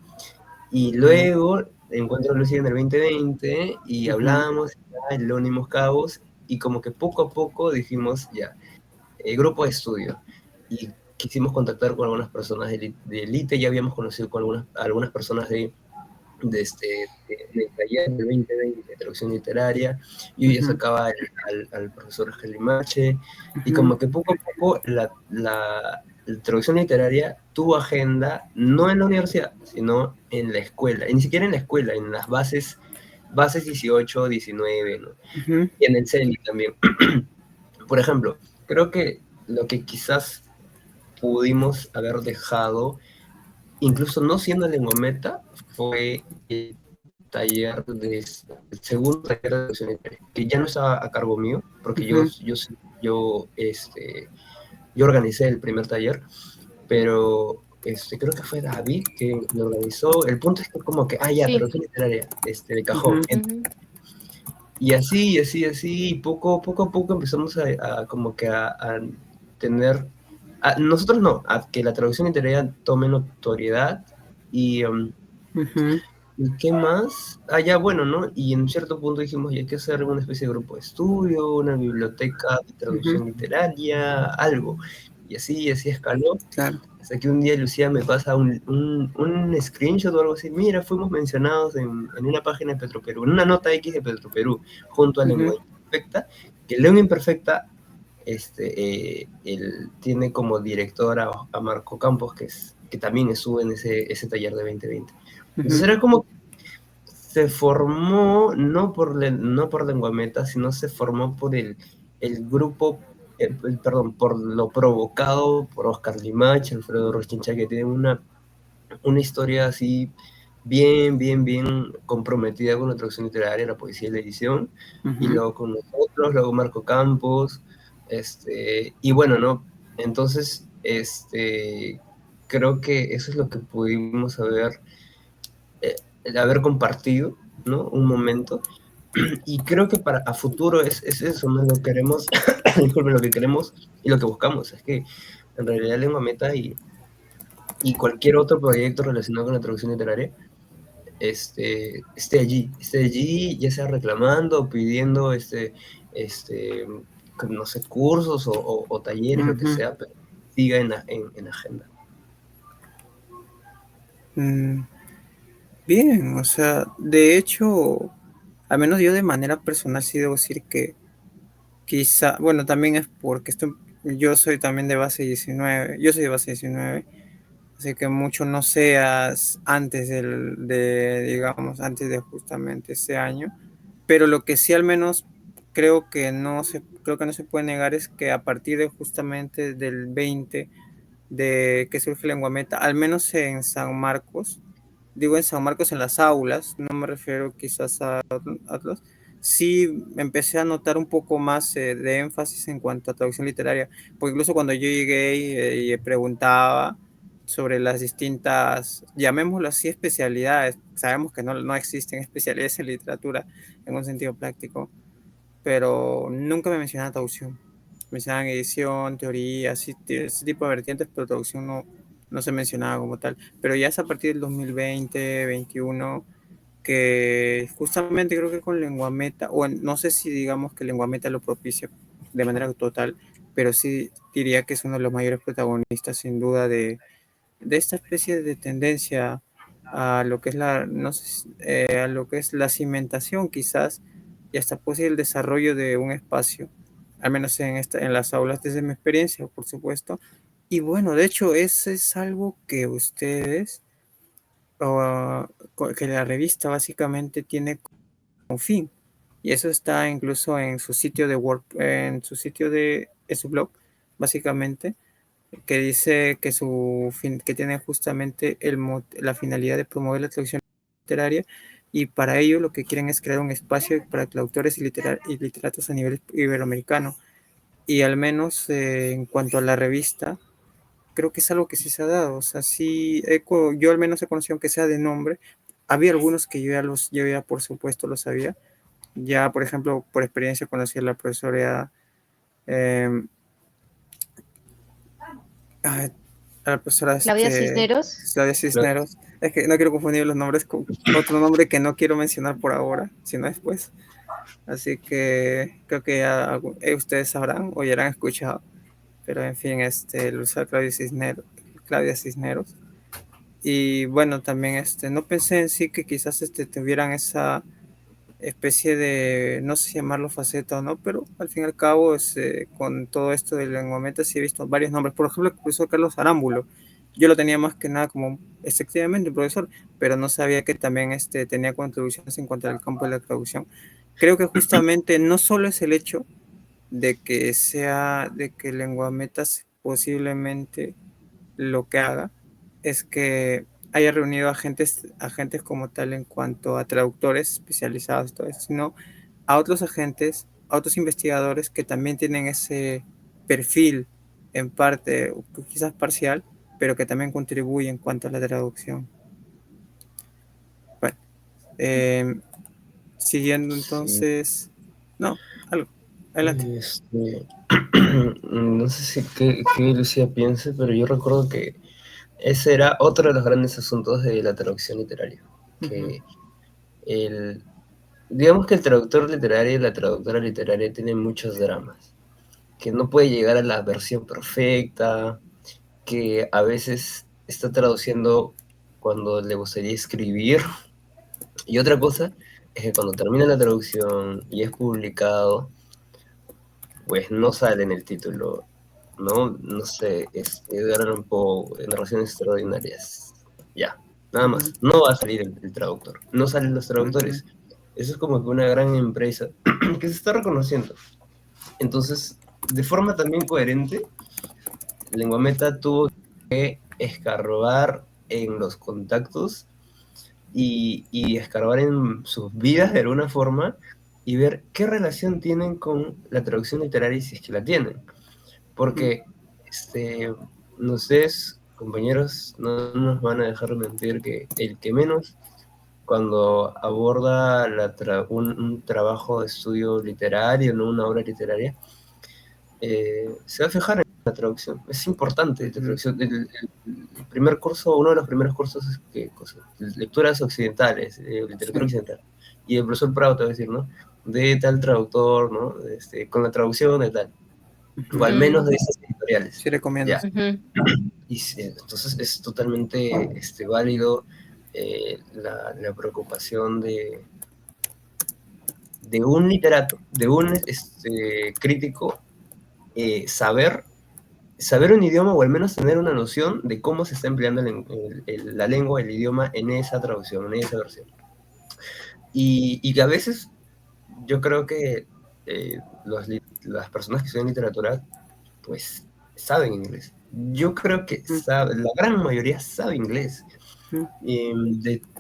Y luego encuentro a Lucía en el 2020 y hablamos, ya, le unimos cabos y como que poco a poco dijimos, ya, grupo de estudio. Y quisimos contactar con algunas personas de Elite, ya habíamos conocido con algunas personas del taller del 2020 de traducción literaria. Yo ya sacaba al profesor Limache y como que poco a poco la traducción literaria tuvo agenda no en la universidad, sino en la escuela, y ni siquiera en la escuela, en las bases 18, 19, ¿no? Y en el CELI también. Por ejemplo, creo que lo que quizás pudimos haber dejado, incluso no siendo Lengometa, fue el segundo taller de traducción literaria, que ya no estaba a cargo mío, porque yo organicé el primer taller, pero creo que fue David que lo organizó. El punto es que como que, traducción literaria, de cajón. Y así, poco a poco empezamos a como que a tener, nosotros no, a que la traducción literaria tome notoriedad y ¿Y qué más? Ah, ya, bueno, ¿no? Y en cierto punto dijimos, ya hay que hacer una especie de grupo de estudio, una biblioteca de traducción Ujú, literaria, algo. Y así escaló. claro. Hasta que un día Lucía me pasa un screenshot o algo así. Mira, fuimos mencionados en una página de Petroperú, en una nota X de Petroperú, junto a Ujú, Lengua Imperfecta, que Lengua Imperfecta él tiene como director a Marco Campos, que también estuvo en ese taller de 2020. Entonces ujú, era como se formó no por Lenguameta, sino se formó por el grupo, perdón, por lo provocado por Oscar Limach, Alfredo Rochincha, que tienen una historia así bien comprometida con la traducción literaria, la poesía y la edición, y ujú. luego con nosotros, luego Marco Campos, y bueno, ¿no? Entonces, creo que eso es lo que pudimos haber compartido, ¿no? Un momento. Y creo que para a futuro es eso, ¿no? Lo que queremos, disculpen, lo que queremos y lo que buscamos es que en realidad Lengua Meta y cualquier otro proyecto relacionado con la traducción literaria esté allí, ya sea reclamando o pidiendo este, no sé, cursos o talleres, lo que Ujú. sea, pero siga en agenda. Mm, bien, o sea, de hecho, al menos yo de manera personal sí debo decir que quizá, bueno, también es porque yo soy también de base 19, yo soy de base 19, así que mucho no seas antes digamos, antes de justamente ese año, pero lo que sí al menos creo que no se puede negar es que a partir de justamente del 20 de que surge Lenguameta, al menos en San Marcos, digo en San Marcos en las aulas, no me refiero quizás a Atlas, sí empecé a notar un poco más de énfasis en cuanto a traducción literaria, porque incluso cuando yo llegué y preguntaba sobre las distintas, llamémoslo así, especialidades, sabemos que no existen especialidades en literatura en un sentido práctico, pero nunca me mencionaban traducción. Mencionaban edición, teoría, así, ese tipo de vertientes, pero traducción no se mencionaba como tal. Pero ya es a partir del 2020, 21, que justamente creo que con Lenguameta, o no sé si digamos que Lenguameta lo propicia de manera total, pero sí diría que es uno de los mayores protagonistas sin duda de esta especie de tendencia a lo que es no sé, a lo que es la cimentación quizás y hasta posible el desarrollo de un espacio, al menos en las aulas desde mi experiencia, por supuesto. Y bueno, de hecho, eso es algo que ustedes, o que la revista básicamente tiene como fin. Y eso está incluso en su sitio de en su blog, básicamente, que dice que que tiene justamente la finalidad de promover la traducción literaria y para ello lo que quieren es crear un espacio para traductores y literatos a nivel iberoamericano. Y al menos en cuanto a la revista, creo que es algo que sí se ha dado. O sea, sí, yo al menos he conocido que sea de nombre. Había algunos que yo ya por supuesto los sabía. Ya, por ejemplo, por experiencia conocí a la profesora eh, a la profesora Claudia Cisneros. Claudia Claro. Cisneros. Es que no quiero confundir los nombres con otro nombre que no quiero mencionar por ahora, sino después. Así que creo que ya ustedes sabrán o ya han escuchado. Pero en fin, lo usa Claudia Cisneros. Y bueno, también no pensé en sí que quizás tuvieran esa especie de, no sé si llamarlo faceta o no, pero al fin y al cabo, con todo esto de Lenguameta sí he visto varios nombres. Por ejemplo, el profesor Carlos Arámbulo. Yo lo tenía más que nada como efectivamente un profesor, pero no sabía que también tenía contribuciones en cuanto al campo de la traducción. Creo que justamente no solo es el hecho de que Lenguametas posiblemente lo que haga es que haya reunido agentes como tal en cuanto a traductores especializados, todo eso, sino a otros agentes, a otros investigadores que también tienen ese perfil en parte, quizás parcial, pero que también contribuye en cuanto a la traducción. Bueno, eh, siguiendo Sí. entonces, no, algo, adelante. Este, no sé si qué Lucía piense, pero yo recuerdo que ese era otro de los grandes asuntos de la traducción literaria. que el, digamos que el traductor literario y la traductora literaria tienen muchos dramas, que no puede llegar a la versión perfecta, que a veces está traduciendo cuando le gustaría escribir. Y otra cosa es que cuando termina la traducción y es publicado, pues no sale en el título, ¿no? No sé, es Edgar Allan Poe, Narraciones Extraordinarias. Ya, nada más. No va a salir el traductor, no salen los traductores. Eso es como que una gran empresa que se está reconociendo. Entonces, de forma también coherente, Lenguameta tuvo que escarbar en los contactos y escarbar en sus vidas de alguna forma y ver qué relación tienen con la traducción literaria y si es que la tienen. Porque, no sé, compañeros, no nos van a dejar mentir que el que menos cuando aborda un trabajo de estudio literario, no una obra literaria, se va a fijar en la traducción. Es importante la traducción. El primer curso, uno de los primeros cursos es lecturas occidentales, literatura occidental. Y el profesor Prado te va a decir, ¿no? De tal traductor, ¿no? Con la traducción de tal. O al menos de esas editoriales. Sí, recomiendo. Ya. Y entonces es totalmente válido la preocupación de un literato, de un crítico, saber un idioma o al menos tener una noción de cómo se está empleando la lengua, el idioma en esa traducción, en esa versión. Y que a veces yo creo que las personas que estudian literatura pues saben inglés. Yo creo que la gran mayoría sabe inglés.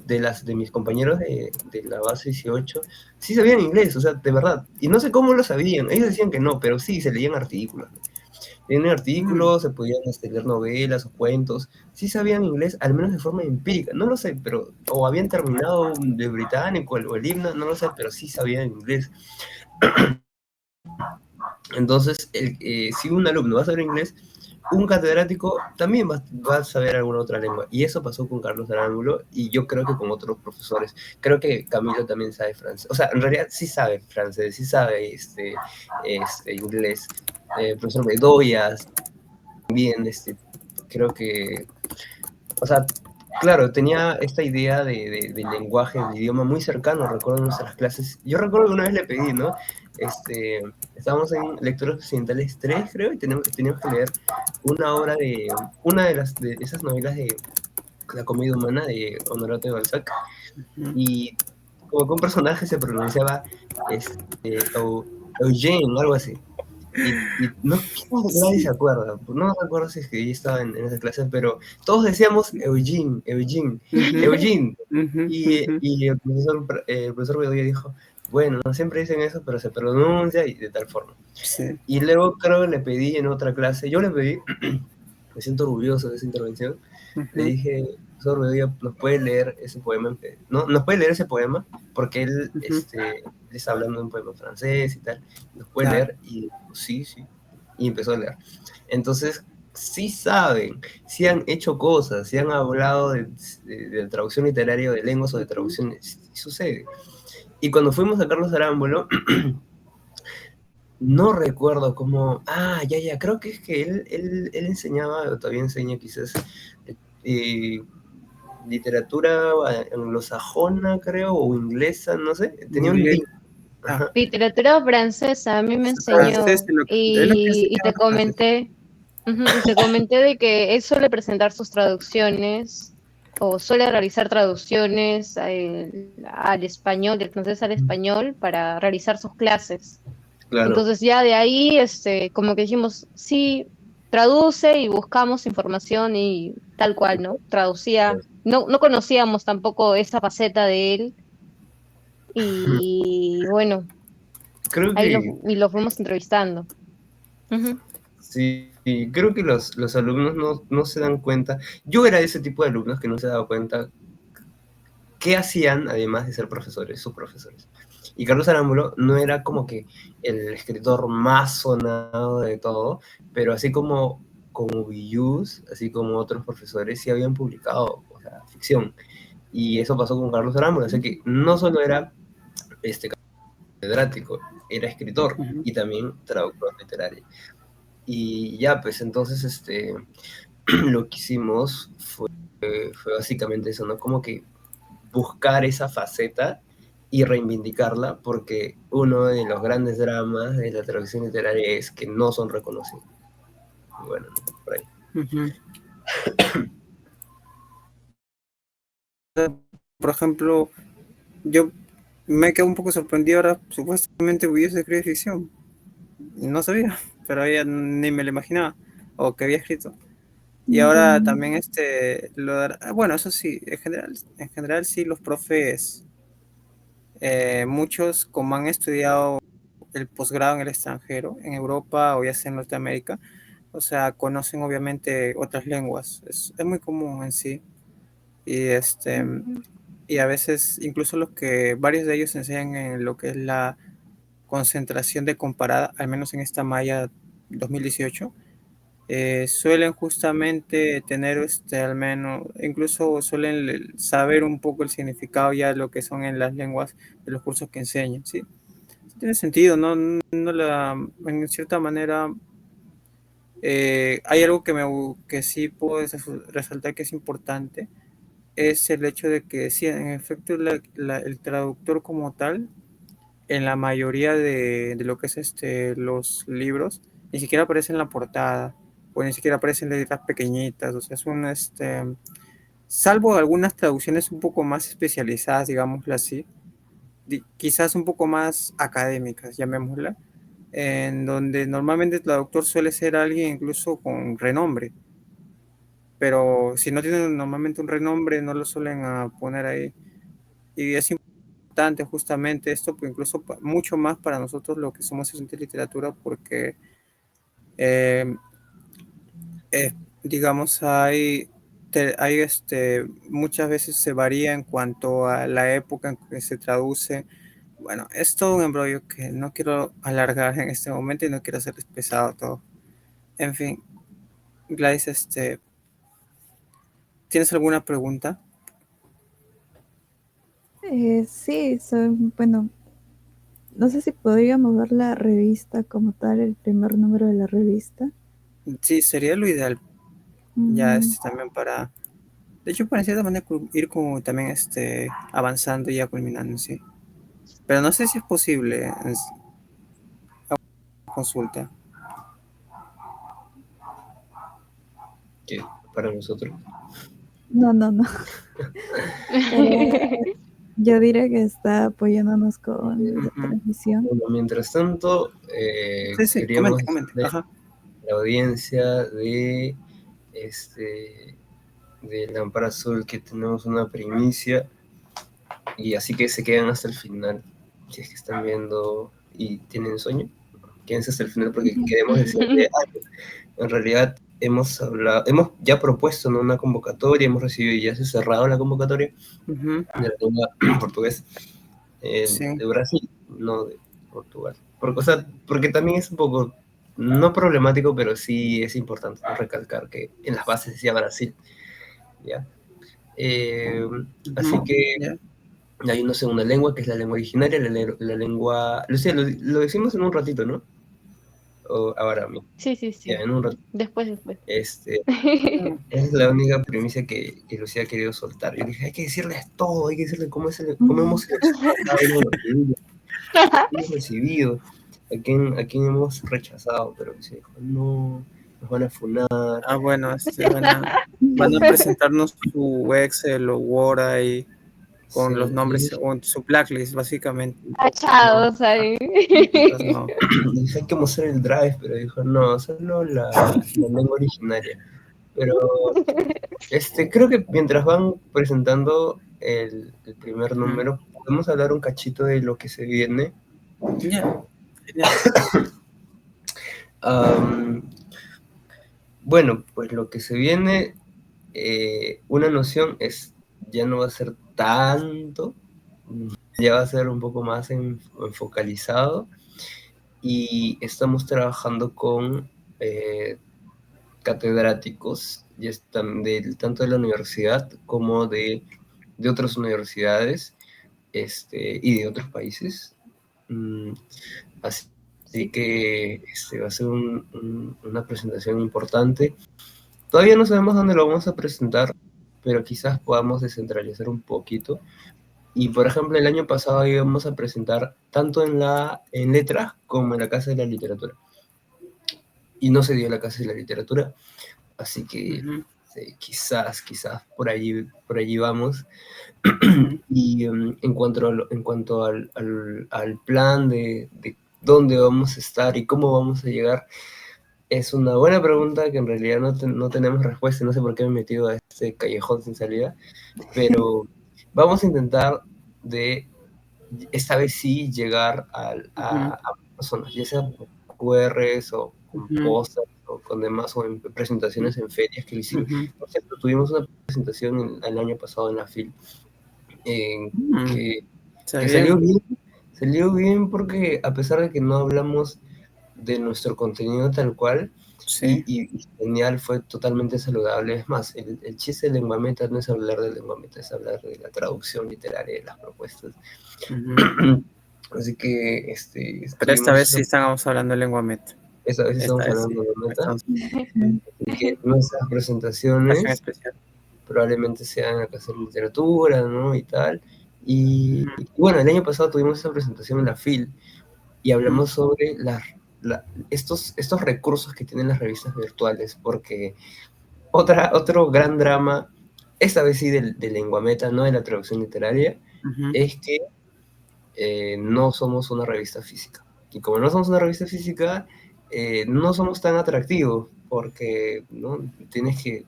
De mis compañeros de la base 18, sí sabían inglés, o sea, de verdad. Y no sé cómo lo sabían. Ellos decían que no, pero sí, se leían artículos. Leían artículos, se podían leer novelas o cuentos. Sí sabían inglés, al menos de forma empírica. No lo sé, pero o habían terminado de británico o el himno, no lo sé, pero sí sabían inglés. Entonces, si un alumno va a saber inglés, un catedrático también va a saber alguna otra lengua. Y eso pasó con Carlos Arámbulo y yo creo que con otros profesores. Creo que Camilo también sabe francés. O sea, en realidad sí sabe francés, sí sabe inglés. Profesor Bedoya también, creo que... O sea, claro, tenía esta idea del lenguaje, del idioma muy cercano, recuerdo en nuestras clases. Yo recuerdo que una vez le pedí, ¿no? Estábamos en Lecturas Occidentales 3, creo, y teníamos que leer una de esas novelas de La Comedia Humana de Honoré de Balzac, y como que un personaje se pronunciaba Eugene, algo así. Y no, nadie se acuerda, no recuerdo si es que yo estaba en esa clase, pero todos decíamos Eugene, Eugene, Eugene. Y el profesor Bedoya dijo, bueno, no siempre dicen eso, pero se pronuncia y de tal forma. Sí. Y luego creo que le pedí en otra clase, yo le pedí, me siento orgulloso de esa intervención, le dije, profesor Bedoya, ¿nos puede leer ese poema? ¿No? ¿Nos puede leer ese poema? Porque él está hablando de un poema francés y tal, ¿nos puede leer? Y sí, y empezó a leer. Entonces, sí saben, sí han hecho cosas, sí han hablado de traducción literaria de lenguas o de traducciones, sí sucede. Y cuando fuimos a Carlos Arámbulo, no recuerdo cómo... ya, creo que es que él enseñaba, o todavía enseña quizás, literatura anglosajona, creo, o inglesa, no sé, tenía un link. Literatura francesa, a mí me enseñó, y te comenté, y te comenté de que él suele presentar sus traducciones, o suele realizar traducciones al español, del francés al español, para realizar sus clases. Claro. Entonces ya de ahí, como que dijimos, sí, traduce y buscamos información y tal cual, ¿no? Traducía, no conocíamos tampoco esa faceta de él y bueno, creo ahí que lo fuimos entrevistando. Sí, creo que los alumnos no se dan cuenta. Yo era de ese tipo de alumnos que no se daba cuenta qué hacían además de ser profesores, sus profesores. Y Carlos Arámbulo no era como que el escritor más sonado de todo, pero así como Villus, así como otros profesores, sí habían publicado, o sea, ficción. Y eso pasó con Carlos Arámbula, así que no solo era catedrático, era escritor Ujú. y también traductor literario. Y ya, pues entonces lo que hicimos fue básicamente eso, ¿no? Como que buscar esa faceta y reivindicarla, porque uno de los grandes dramas de la traducción literaria es que no son reconocidos. Y bueno, por ahí. Ujú. Por ejemplo, yo me quedo un poco sorprendido ahora, supuestamente hubiese escrito ficción. No sabía, pero ella ni me lo imaginaba, o que había escrito. Y ahora también bueno, eso sí, en general sí, los profes, muchos como han estudiado el posgrado en el extranjero, en Europa o ya sea en Norteamérica, o sea, conocen obviamente otras lenguas, es muy común en sí. Y y a veces incluso varios de ellos enseñan en lo que es la concentración de comparada, al menos en esta malla 2018, suelen justamente tener al menos, incluso suelen saber un poco el significado ya de lo que son en las lenguas de los cursos que enseñan, ¿sí? Tiene sentido, ¿no? En cierta manera, hay algo que sí puedo resaltar que es importante, es el hecho de que sí, en efecto, el traductor como tal, en la mayoría de lo que es los libros, ni siquiera aparece en la portada, o ni siquiera aparecen letras pequeñitas, o sea, salvo algunas traducciones un poco más especializadas, digámoslo así, quizás un poco más académicas, llamémosla, en donde normalmente el traductor suele ser alguien incluso con renombre, pero si no tiene normalmente un renombre, no lo suelen poner ahí. Y es importante justamente esto, pues incluso mucho más para nosotros lo que somos estudiantes de literatura, porque eh, digamos, muchas veces se varía en cuanto a la época en que se traduce. Bueno, es todo un embrollo que no quiero alargar en este momento y no quiero hacerles pesado todo. En fin, Gladys, ¿tienes alguna pregunta? Sí, bueno, no sé si podríamos ver la revista como tal, el primer número de la revista. Sí, sería lo ideal. Ya también para, de hecho, para en cierta manera ir como también avanzando y ya culminando, sí. Pero no sé si es posible en consulta. Que para nosotros. No, no, no. Pero yo diría que está apoyándonos con la Ujú. transmisión. Bueno, mientras tanto, Sí, sí, queríamos comente. decirle Ajá. a la audiencia de Lámpara Azul que tenemos una primicia, y así que se quedan hasta el final. Si es que están viendo y tienen sueño, quédense hasta el final porque queremos decirle algo. En realidad hemos ya propuesto, ¿no?, una convocatoria, hemos recibido y ya se ha cerrado la convocatoria Ujú. de la lengua portugués Sí. de Brasil, no de Portugal. O sea, porque también es un poco, no problemático, pero sí es importante, ¿no?, recalcar que en las bases decía Brasil, ¿ya? Así Ujú. que Ya. hay una segunda lengua, que es la lengua originaria, la lengua... Lucía, lo decimos en un ratito, ¿no? O ahora mismo. Sí, sí, Ya, sí. en un ratito. Después. Mm. Es la única primicia que Lucía ha querido soltar. Yo dije, hay que decirles todo, hay que decirles cómo hemos seleccionado cada uno de los libros, hemos recibido, a quién hemos rechazado, pero se dijo, no, nos van a funar. Ah, bueno, van a presentarnos su Excel o Word ahí con los Sí, y nombres, dije, o su blacklist, básicamente. No, Tachados ahí. nosotros no. dije, hay que mostrar el drive, pero dijo, no, solo la lengua originaria. Pero creo que mientras van presentando el primer Ujú. número, podemos hablar un cachito de lo que se viene. Ya, genial. Am, bueno, pues lo que se viene, una noción ya no va a ser tanto, ya va a ser un poco más focalizado, y estamos trabajando con catedráticos, tanto de la universidad como de de otras universidades y de otros países. Así Sí. que va a ser una presentación importante. Todavía no sabemos dónde lo vamos a presentar, pero quizás podamos descentralizar un poquito. Y por ejemplo, el año pasado íbamos a presentar tanto en letras como en la Casa de la Literatura. Y no se dio la Casa de la Literatura, así que quizás por allí vamos. Y en cuanto al plan de dónde vamos a estar y cómo vamos a llegar, es una buena pregunta que en realidad no tenemos respuesta. No sé por qué me he metido a este callejón sin salida, pero vamos a intentar de esta vez sí llegar a personas, ya sea con QRs o con pósters o con demás, o en presentaciones en ferias que hicimos. Por cierto, tuvimos una presentación el año pasado en la FIL que salió bien porque a pesar de que no hablamos de nuestro contenido tal cual, y genial, fue totalmente saludable. Es más, el chiste de Lengua Meta no es hablar de Lengua Meta, es hablar de la traducción literaria de las propuestas. Así que pero esta vez sí estábamos hablando de Lengua Meta. Esta vez estamos hablando de Lengua Meta. Así que nuestras presentaciones probablemente sean en la Casa de Literatura, ¿no? Y tal. Y bueno, el año pasado tuvimos esa presentación en la FIL y hablamos sobre estos recursos que tienen las revistas virtuales, porque otro gran drama, esta vez sí de Lengua Meta, no de la traducción literaria, es que no somos una revista física. Y como no somos una revista física, no somos tan atractivos, porque ¿no? tienes que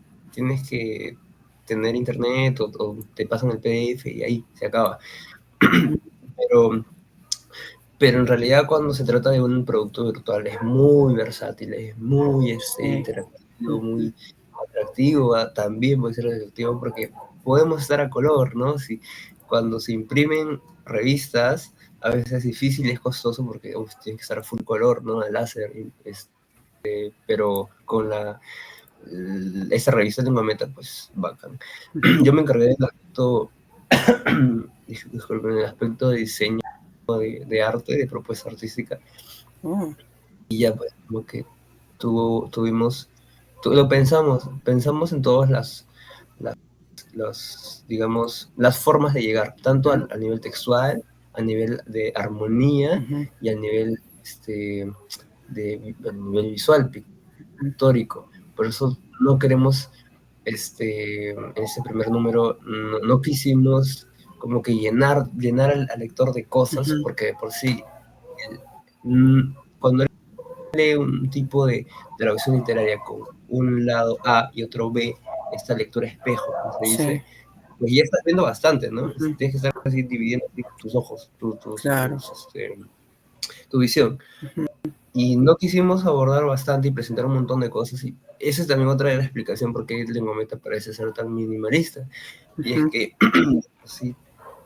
tener internet o te pasan el PDF y ahí se acaba. Pero en realidad cuando se trata de un producto virtual es muy versátil, es muy interactivo, muy atractivo, también puede ser atractivo porque podemos estar a color, ¿no? Cuando se imprimen revistas, a veces es difícil y es costoso porque tiene que estar a full color, ¿no? A láser, pero con esa revista de Lengua Meta, pues bacán. Yo me encargué del aspecto, disculpen, el aspecto de diseño, de arte, de propuesta artística. Y ya pues como que lo pensamos en todas digamos, las formas de llegar, tanto a nivel textual, a nivel de armonía y a nivel visual, pictórico. Por eso no queremos, en ese primer número, no quisimos como que llenar al lector de cosas, porque por sí, cuando lee un tipo de traducción literaria con un lado A y otro B, esta lectura espejo, como se dice, pues ya estás viendo bastante, ¿no? Tienes que estar así dividiendo tus ojos, tu visión. Y no quisimos abordar bastante y presentar un montón de cosas, y esa es también otra de la explicación por qué Lengua Meta parece ser tan minimalista. Y es que sí,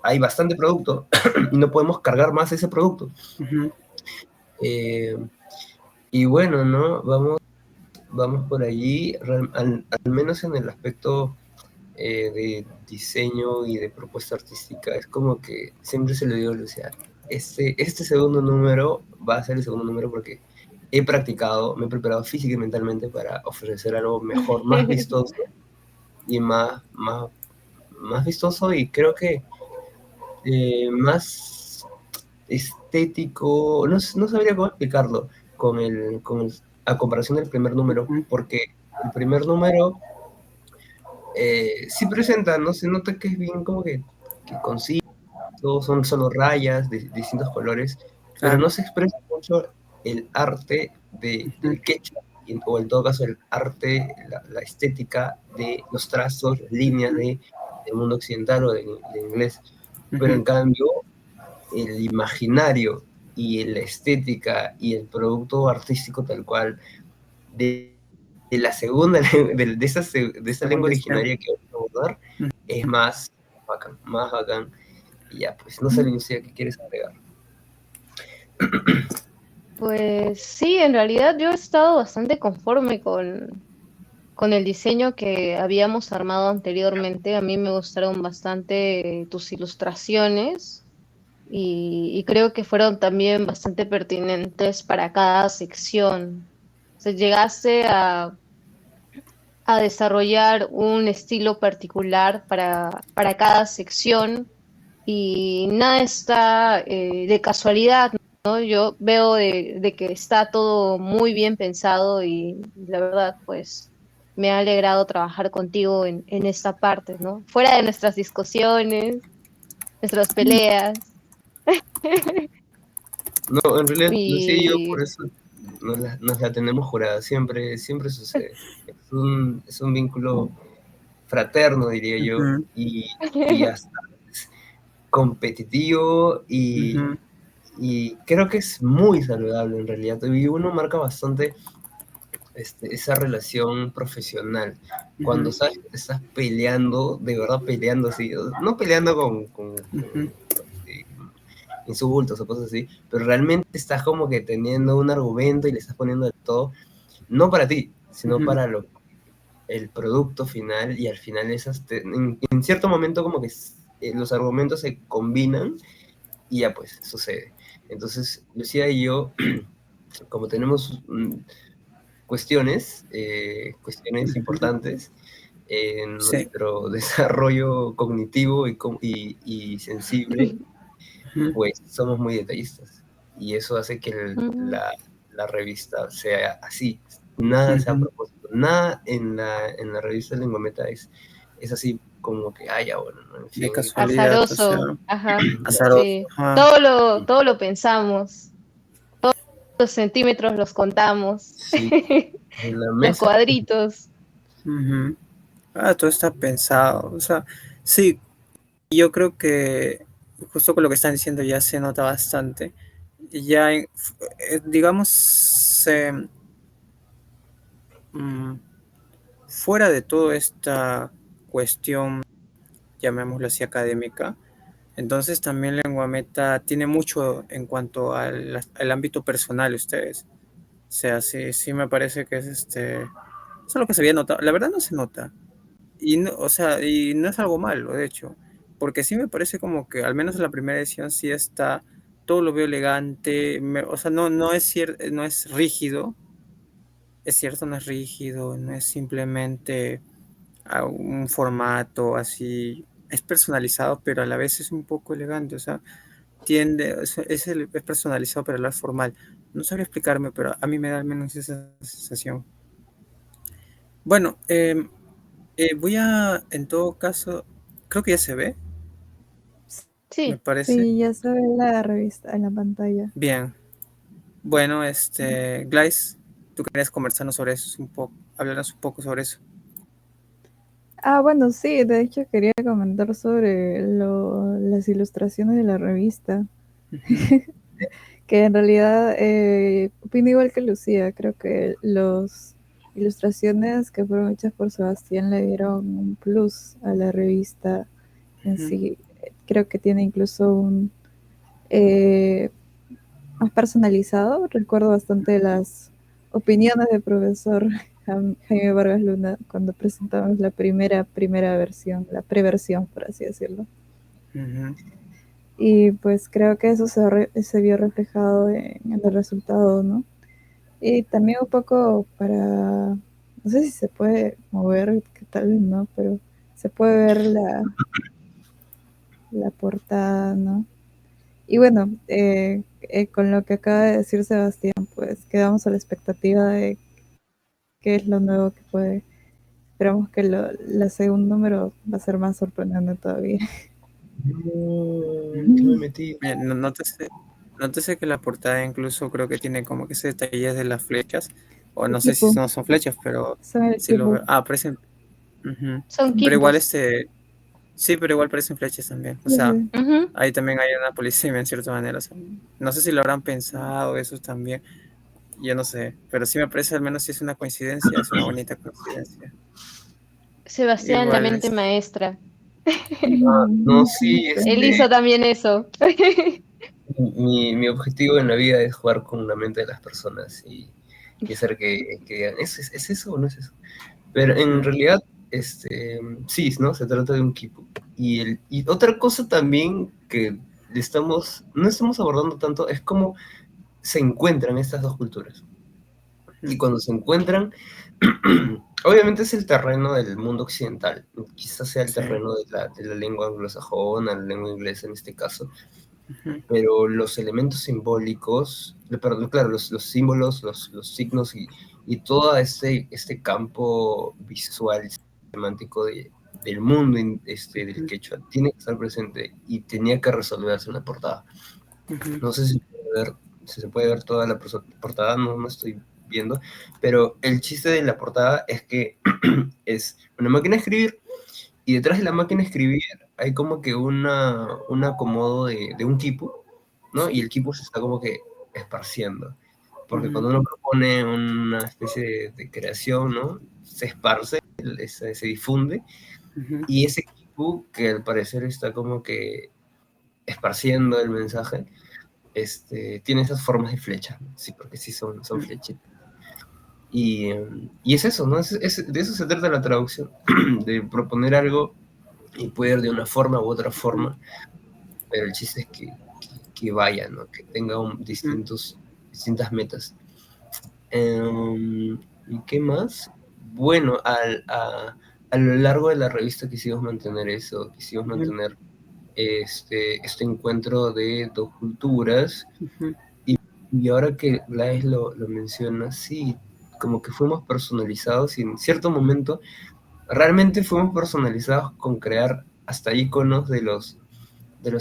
hay bastante producto y no podemos cargar más ese producto. Y bueno, ¿no? Vamos por allí, al menos en el aspecto de diseño y de propuesta artística. Es como que siempre se lo digo a Lucia, este segundo número va a ser el segundo número porque he practicado, me he preparado física y mentalmente para ofrecer algo mejor, más vistoso y más vistoso, y creo que más estético. No sabría cómo explicarlo a comparación del primer número, porque el primer número sí presenta, ¿no? Se nota que es bien como que conciso, son solo rayas de distintos colores, pero no se expresa mucho el arte del quechua, o en todo caso el arte, la estética de los trazos, las líneas del mundo occidental o del inglés. Pero en cambio, el imaginario y la estética y el producto artístico tal cual de la segunda, de esa lengua originaria que vamos a abordar, es más bacán. Y ya, pues, no sé, Lucía, ¿qué quieres agregar? Pues sí, en realidad yo he estado bastante conforme con con el diseño que habíamos armado anteriormente, a mí me gustaron bastante tus ilustraciones y creo que fueron también bastante pertinentes para cada sección. O sea, llegaste a desarrollar un estilo particular para cada sección y nada está de casualidad, ¿no? Yo veo de que está todo muy bien pensado y la verdad, pues me ha alegrado trabajar contigo en esta parte, ¿no? Fuera de nuestras discusiones, nuestras peleas No, en realidad, no sé yo, y por eso nos la tenemos jurada, siempre, siempre sucede. Es un vínculo fraterno, diría yo, Ujú, y hasta competitivo ujú, y creo que es muy saludable en realidad. Y uno marca bastante esa relación profesional. Cuando ujú, sabes que te estás peleando, de verdad peleando así, no peleando ujú, este, insultos o cosas así, pero realmente estás como que teniendo un argumento y le estás poniendo de todo, no para ti, sino ujú. para el producto final y al final en cierto momento como que los argumentos se combinan y ya pues sucede. Entonces, Lucía y yo, como tenemos cuestiones Ujú. importantes en Sí. nuestro desarrollo cognitivo y sensible, Ujú, pues somos muy detallistas. Y eso hace que mm, la revista sea así. Nada sea a ujú. propósito. Nada en la revista Lengua Meta es así como que, ah, ya, bueno, ¿no? En De fin, casualidad, o sea, azaroso, ajá, azaroso. sí. Ajá. Todo lo pensamos, los centímetros los contamos, sí, en la los mesa. cuadritos. Ujú. Todo está pensado. O sea, sí, yo creo que justo con lo que están diciendo ya se nota bastante. Ya, digamos, mm, fuera de toda esta cuestión, llamémoslo así, académica, entonces también Lengua Meta tiene mucho en cuanto al ámbito personal, ustedes. O sea, sí, sí me parece que es eso es lo que se había notado. La verdad no se nota. Y no, o sea, y no es algo malo, de hecho. Porque sí me parece como que, al menos en la primera edición, sí está, todo lo veo elegante. O sea, no es no es rígido. Es cierto, no es rígido, no es simplemente un formato así. Es personalizado, pero a la vez es un poco elegante. O sea, es personalizado, pero a la vez formal. No sabría explicarme, pero a mí me da al menos esa sensación. Bueno, voy a, en todo caso, creo que ya se ve, me Sí, parece. Sí, ya se ve la revista en la pantalla. Bien. Bueno, Glyce, tú querías conversarnos sobre eso un poco, hablarnos un poco sobre eso. Bueno, sí, de hecho quería comentar sobre las ilustraciones de la revista, Ujú, que en realidad opino igual que Lucía, creo que las ilustraciones que fueron hechas por Sebastián le dieron un plus a la revista en ujú, sí. Creo que tiene incluso un eh, más personalizado. Recuerdo bastante las opiniones del profesor Jaime Vargas Luna cuando presentamos la primera versión, la preversión, por así decirlo. ujú, Y pues creo que eso se vio reflejado en el resultado, ¿no? Y también un poco no sé si se puede mover, que tal vez no, pero se puede ver la portada, ¿no? Y bueno, con lo que acaba de decir Sebastián, pues quedamos a la expectativa de qué es lo nuevo que puede. Esperamos que la segundo número va a ser más sorprendente todavía. No, ¿qué me metí? Nótese que la portada incluso creo que tiene como que ese detalle de las flechas, o no sé si Equipo, no son flechas, pero son el sí lo equipo. veo. Parecen, ujú. son Pero igual quipos. sí, pero igual parecen flechas también. O sea, Desde- Ujú. ahí también hay una polisemia en cierta manera. O sea, no sé si lo habrán pensado eso también. Yo no sé, pero sí me parece al menos si es una coincidencia, es una bonita coincidencia. Sebastián, la Igual mente maestra. No, sí, Él hizo también eso. mi objetivo en la vida es jugar con la mente de las personas y hacer que digan, es eso o no es eso? Pero en realidad, sí, ¿no? Se trata de un equipo. Y otra cosa también que no estamos abordando tanto es cómo se encuentran estas dos culturas. Y cuando se encuentran, obviamente es el terreno del mundo occidental, quizás sea el Sí. terreno de la lengua anglosajona, la lengua inglesa en este caso, Ujú, pero los elementos simbólicos, perdón, claro, los símbolos, los signos y todo este campo visual, semántico del mundo del ujú, quechua, tiene que estar presente y tenía que resolverse en la portada. ujú, No sé si se puede ver toda la portada, no estoy viendo, pero el chiste de la portada es que es una máquina de escribir y detrás de la máquina de escribir hay como que un acomodo de un quipu, ¿no? Y el quipu se está como que esparciendo. Porque ujú, cuando uno propone una especie de creación, ¿no? Se esparce, se difunde, ujú, y ese quipu que al parecer está como que esparciendo el mensaje, tiene esas formas de flecha, ¿no? Sí, porque sí son ujú, flechas. Y es eso, ¿no? De eso se trata la traducción, de proponer algo y puede ir de una forma u otra ujú, forma, pero el chiste es que vaya, ¿no? Que tenga ujú, distintas metas. ¿Y qué más? Bueno, a lo largo de la revista quisimos mantener eso, quisimos ujú, mantener este encuentro de dos culturas. ujú, Y ahora que Blaise lo menciona, sí, como que fuimos personalizados y en cierto momento realmente fuimos personalizados con crear hasta iconos de los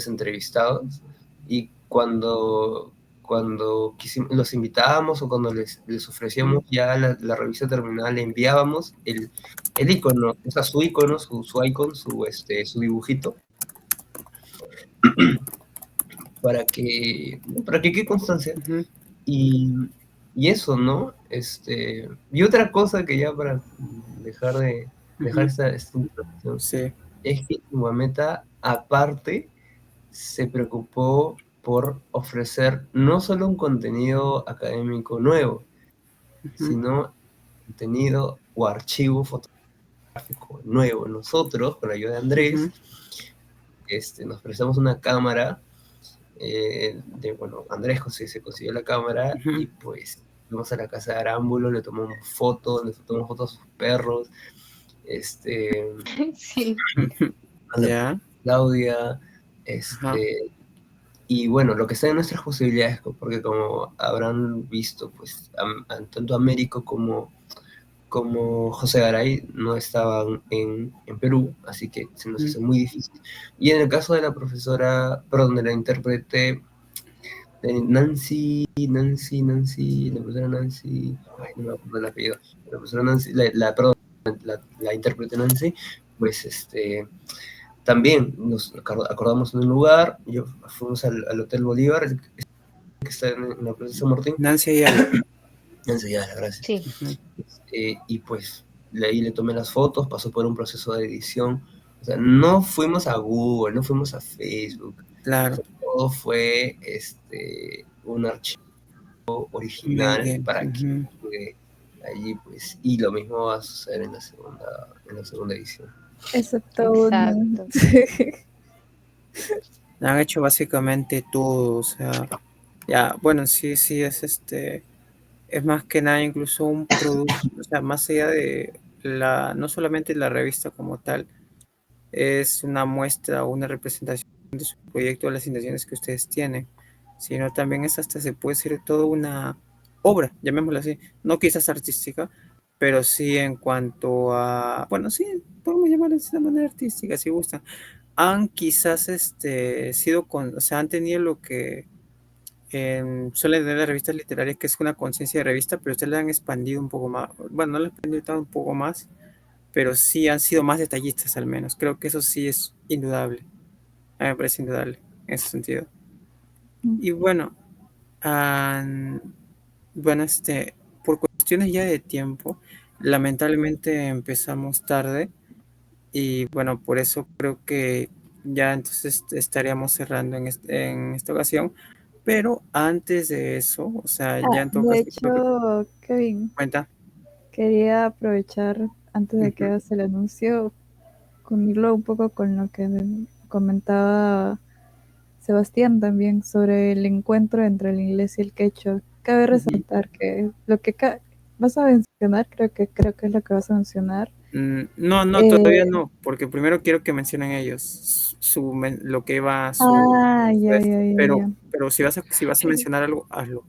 entrevistados y cuando los invitábamos o cuando les ofrecíamos ya la revista terminada, le enviábamos el icono, o sea, su icono, su icon, su dibujito, para que quede constancia. ujú, Y, y eso, ¿no? Y otra cosa que ya para dejar ujú. esta introducción, Sí. es que Guameta, aparte, se preocupó por ofrecer no solo un contenido académico nuevo, Ujú, sino contenido o archivo fotográfico nuevo. Nosotros, con la ayuda de ujú, Andrés, nos prestamos una cámara, bueno, Andrés se consiguió la cámara y ujú. pues fuimos a la casa de Arámbulo, le tomamos fotos a sus perros, este, Sí, a la Ya. Claudia, Ajá. y bueno, lo que está en nuestras posibilidades, porque como habrán visto, pues tanto Américo como José Garay no estaban en Perú, así que se nos Ujú. hace muy difícil. Y en el caso de la profesora, perdón, de la intérprete Nancy, la profesora Nancy, ay, no me acuerdo el apellido, la profesora Nancy, perdón, la intérprete Nancy, pues también nos acordamos en un lugar, fuimos al Hotel Bolívar, que está en la Plaza San Martín, Nancy Ayala. Nancy, ya, gracias. sí. Ujú. Y pues ahí le tomé las fotos, pasó por un proceso de edición, o sea, no fuimos a Google, no fuimos a Facebook, o Claro. sea, todo fue un archivo Bien, original bien. para que Ujú. llegue allí, pues, y lo mismo va a suceder en la segunda edición. Excepto uno. Exacto. Han hecho básicamente todo, o sea, ya, bueno, sí, sí, es más que nada incluso un producto, o sea, más allá de no solamente la revista como tal, es una muestra o una representación de su proyecto, de las intenciones que ustedes tienen, sino también es hasta se puede ser toda una obra, llamémoslo así, no quizás artística, pero sí en cuanto a, bueno, sí, podemos llamarlo de una manera artística, si gustan. Han quizás o sea, han tenido lo que suelen tener las revistas literarias, que es una conciencia de revista, pero ustedes la han expandido un poco más, bueno, no la han expandido tanto, un poco más, pero sí han sido más detallistas al menos. Creo que eso sí es indudable. A mí me parece indudable en ese sentido. Y bueno, an- bueno, por cuestiones ya de tiempo, lamentablemente empezamos tarde y bueno, por eso creo que ya entonces estaríamos cerrando en esta ocasión. Pero antes de eso, o sea, ya Ah, en todo de caso, creo que hecho, Kevin, cuenta. quería aprovechar antes de que Ujú, hagas el anuncio, unirlo un poco con lo que comentaba Sebastián también sobre el encuentro entre el inglés y el quechua. Cabe ujú. resaltar que lo que vas a mencionar, creo que es lo que vas a mencionar. No, no, todavía Eh, no, porque primero quiero que mencionen ellos lo que va su ya, ya, ya, ya. pero si vas a mencionar algo, hazlo.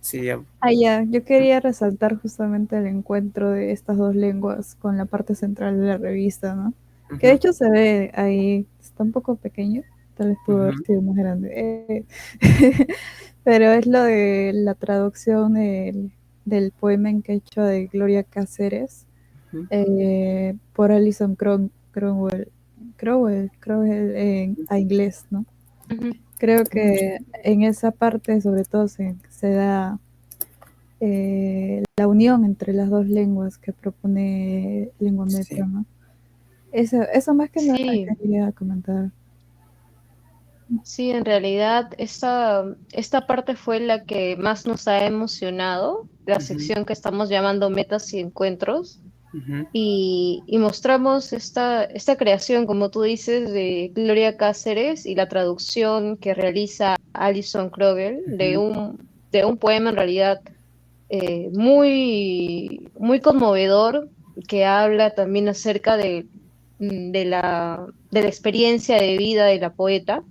Sí, ya. Ya, yo quería resaltar justamente el encuentro de estas dos lenguas con la parte central de la revista, ¿no? Que de Ujú, hecho se ve ahí, está un poco pequeño, tal vez pudo haber ujú, sido más grande. Pero es lo de la traducción del poema en quechua de Gloria Cáceres ujú, por Alison Crowell a inglés, ¿no? Ujú. Creo que en esa parte sobre todo se da la unión entre las dos lenguas que propone Lengua Metro, sí. ¿no? Eso más que nada Sí, quería comentar. sí, en realidad esta parte fue la que más nos ha emocionado, la Ujú, sección que estamos llamando Metas y Encuentros, ujú, y mostramos esta creación, como tú dices, de Gloria Cáceres y la traducción que realiza Alison Krogel ujú, de un poema en realidad muy conmovedor, que habla también acerca de la experiencia de vida de la poeta,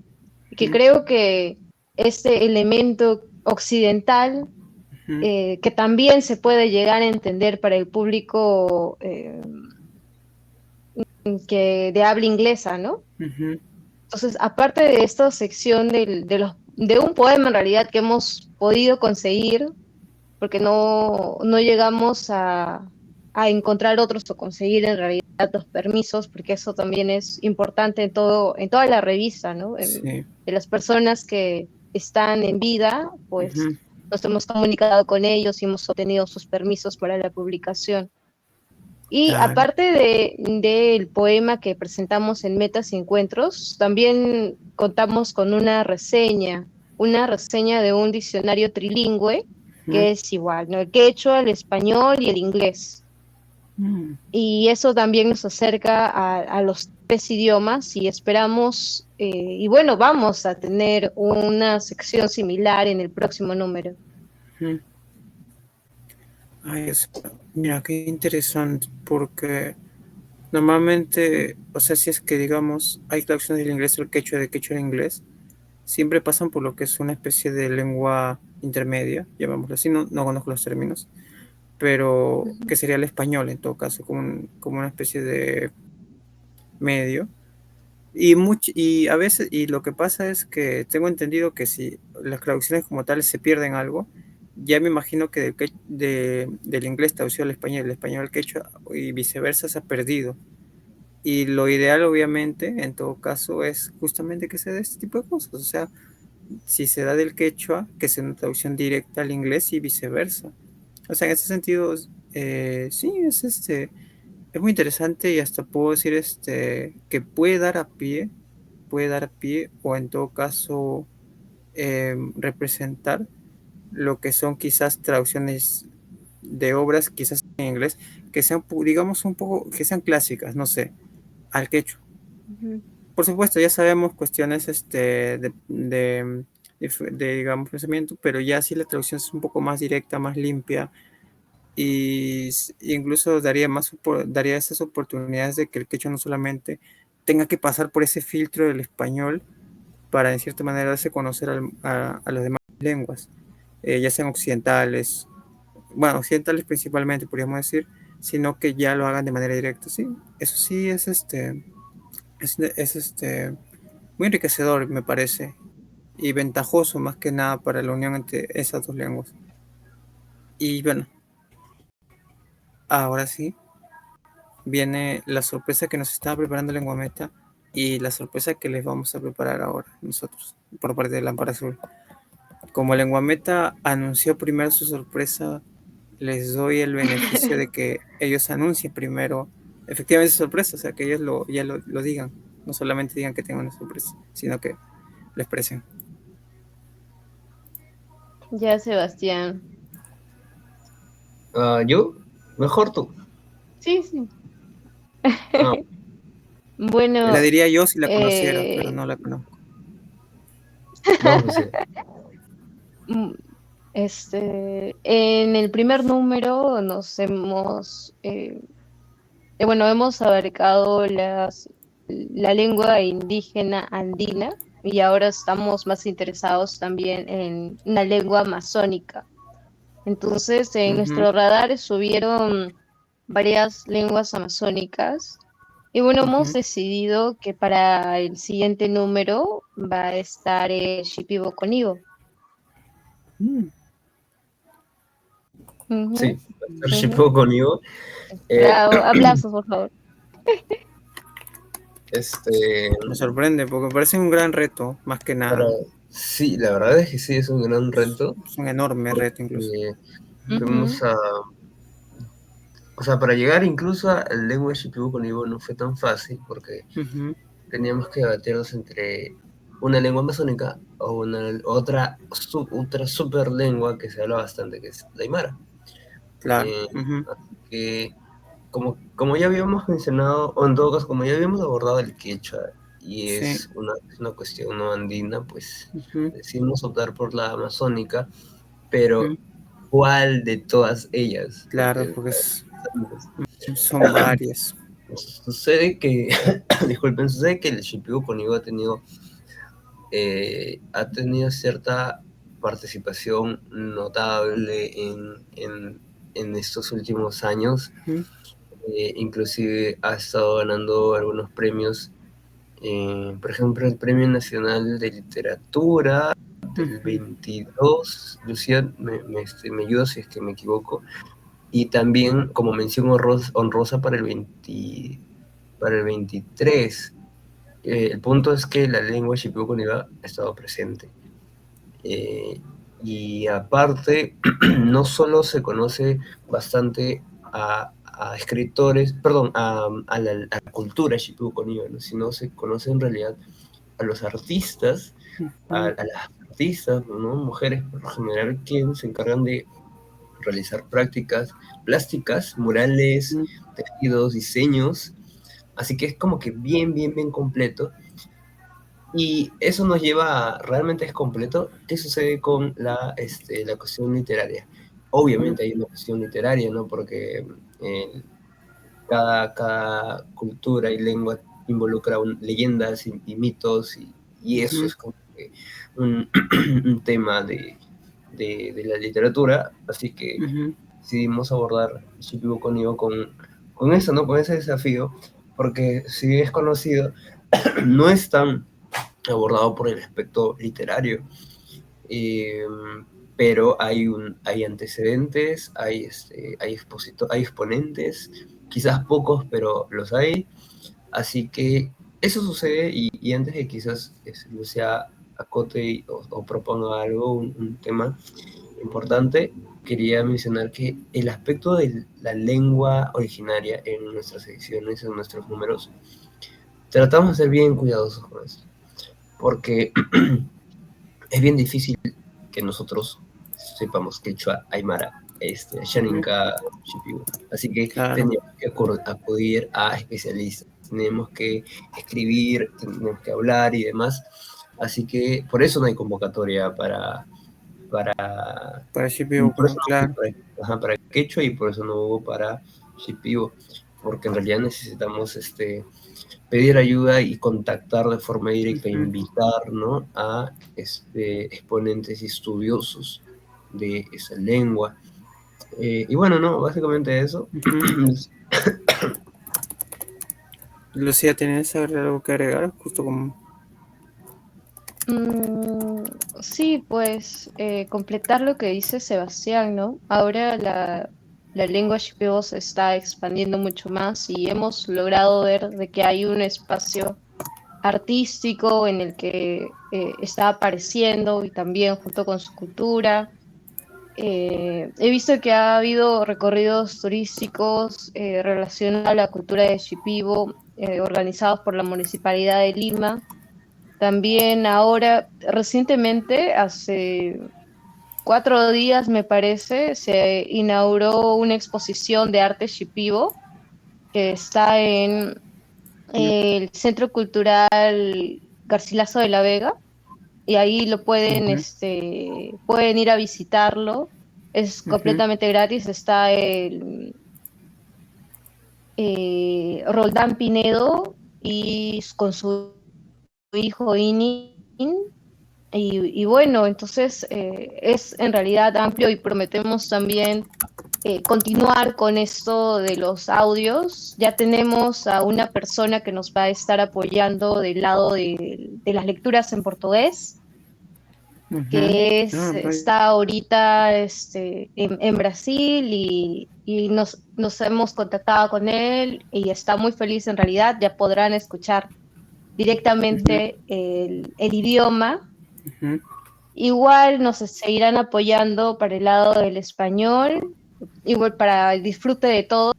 y que ujú, creo que este elemento occidental, ujú, que también se puede llegar a entender para el público de habla inglesa, ¿no? ujú. Entonces, aparte de esta sección de un poema en realidad que hemos podido conseguir, porque no llegamos a encontrar otros o conseguir en realidad los permisos, porque eso también es importante en toda la revista, ¿no? Sí. De las personas que están en vida, pues Ujú, nos hemos comunicado con ellos y hemos obtenido sus permisos para la publicación. Y claro. aparte del poema que presentamos en Metas y Encuentros, también contamos con una reseña de un diccionario trilingüe Ujú, que es igual, ¿no? El quechua, el español y el inglés. mm, Y eso también nos acerca a los tres idiomas y esperamos, y bueno, vamos a tener una sección similar en el próximo número. ujú. Ay, mira, qué interesante, porque normalmente, o sea, si es que digamos, hay traducciones del inglés al quechua, de quechua al inglés, siempre pasan por lo que es una especie de lengua intermedia, llamémoslo así, no conozco los términos, pero Ujú. que sería el español en todo caso, como una especie de medio. Y a veces, y lo que pasa es que tengo entendido que si las traducciones como tales se pierden algo, ya me imagino que del inglés traducido al español, el español al quechua y viceversa se ha perdido. Y lo ideal, obviamente, en todo caso, es justamente que se dé este tipo de cosas. O sea, si se da del quechua, que sea una traducción directa al inglés y viceversa. O sea, en ese sentido, sí, es muy interesante y hasta puedo decir que puede dar pie o en todo caso representar lo que son quizás traducciones de obras, quizás en inglés, que sean, digamos, un poco, que sean clásicas, no sé, al quechua. Ujú. Por supuesto, ya sabemos cuestiones digamos, pensamiento, pero ya si la traducción es un poco más directa, más limpia, y incluso daría esas oportunidades de que el quechua no solamente tenga que pasar por ese filtro del español para en cierta manera darse a conocer a las demás lenguas, ya sean occidentales, bueno, occidentales principalmente podríamos decir, sino que ya lo hagan de manera directa. Sí, eso sí es muy enriquecedor, me parece, y ventajoso más que nada para la unión entre esas dos lenguas. Y bueno, ahora sí viene la sorpresa que nos estaba preparando Lengua Meta y la sorpresa que les vamos a preparar ahora nosotros por parte de Lámpara Azul. Como Lengua Meta anunció primero su sorpresa, les doy el beneficio de que ellos anuncien primero efectivamente su sorpresa, o sea, que ellos ya lo digan, no solamente digan que tengan una sorpresa, sino que lo expresen. Ya, Sebastián. ¿Yo? Mejor tú. Sí, sí. Ah, La Bueno, diría yo si la conociera, pero eh, no la conozco. no, pues sí. mm, en el primer número bueno, hemos abarcado la lengua indígena andina y ahora estamos más interesados también en la lengua amazónica. Entonces, en Ujú, nuestro radar subieron varias lenguas amazónicas y bueno, hemos ujú. decidido que para el siguiente número va a estar Shipibo Konibo. Mm. Ujú, Sí, hacer ujú. shipeo conmigo. Eh, Bravo, aplausos, por favor. este, Me sorprende porque me parece un gran reto, más que para, nada. sí, la verdad es que sí, es un gran reto, Es un enorme reto incluso. porque Ujú. fuimos a, o sea, para llegar incluso al lengua de Shipibo conmigo no fue tan fácil, porque Ujú, teníamos que debatirnos entre una lengua amazónica o otra super lengua que se habla bastante, que es la Aymara. claro. Eh, Ujú, Así que, como ya habíamos mencionado, o en todo caso, como ya habíamos abordado el quechua y sí. es una cuestión no andina, pues Ujú, decidimos optar por la amazónica, ujú. pero ¿cuál de todas ellas? Claro, Porque porque son varias. sucede que, disculpen, sucede que el Shipibo Konigo ha tenido cierta participación notable en estos últimos años. Ujú, Inclusive ha estado ganando algunos premios, por ejemplo, el Premio Nacional de Literatura del ujú. 22, Lucía, me ayuda si es que me equivoco, y también como mención honrosa para para el 23. El punto es que la lengua shipibo-coniba ha estado presente. Eh, y aparte, no solo se conoce bastante a escritores, perdón, a la cultura shipibo-coniba, ¿no? Sino se conoce en realidad a los artistas, a Ujú, las artistas, ¿no? Mujeres por lo general, quienes se encargan de realizar prácticas plásticas, murales, ujú, tejidos, diseños. Así que es como que bien completo. Y eso nos lleva a, realmente es completo, ¿qué sucede con la cuestión literaria? ujú, Obviamente hay una cuestión literaria, ¿no? Porque eh, cada cultura y lengua involucra leyendas y mitos y eso ujú, es como que un, un tema de la literatura, así que ujú. decidimos abordar Shipibo Konibo con eso, ¿no? Con ese desafío, porque si es conocido, no es tan abordado por el aspecto literario, eh, pero hay antecedentes, hay exponentes, quizás pocos, pero los hay, así que eso sucede y antes de quizás Lucia acote o proponga algo, un tema importante, quería mencionar que el aspecto de la lengua originaria en nuestras secciones, en nuestros números, tratamos de ser bien cuidadosos con eso, porque es bien difícil que nosotros sepamos quechua, aymara, Ujú, shaninka, shipibo. Así que claro. tenemos que acudir a especialistas, tenemos que escribir, tenemos que hablar y demás. Así que por eso no hay convocatoria para Para Shipibo, por eso no hubo claro. para quechua y por eso no hubo para shipibo, porque en realidad necesitamos pedir ayuda y contactar de forma directa, Ujú, invitar, ¿no? A exponentes y estudiosos de esa lengua. Y bueno, ¿no? Básicamente eso. ujú. Lucía, ¿tienes algo que agregar? Justo como... Mm, sí, pues completar lo que dice Sebastián, ¿no? Ahora la lengua shipibo se está expandiendo mucho más y hemos logrado ver de que hay un espacio artístico en el que está apareciendo y también junto con su cultura. He visto que ha habido recorridos turísticos relacionados a la cultura de Shipibo, organizados por la Municipalidad de Lima. También ahora, recientemente, hace 4 días me parece, se inauguró una exposición de arte Shipibo que está en el Centro Cultural Garcilaso de la Vega, y ahí lo pueden, Ujú, pueden ir a visitarlo. Es ujú, completamente gratis. Está Roldán Pinedo y con su hijo Inin. Y bueno, entonces es en realidad amplio y prometemos también continuar con esto de los audios. Ya tenemos a una persona que nos va a estar apoyando del lado de las lecturas en portugués, ujú. que Ah, vaya. está ahorita en Brasil y nos hemos contactado con él y está muy feliz en realidad. Ya podrán escuchar Ujú, directamente el idioma. ujú. Igual nos seguirán apoyando para el lado del español, igual para el disfrute de todos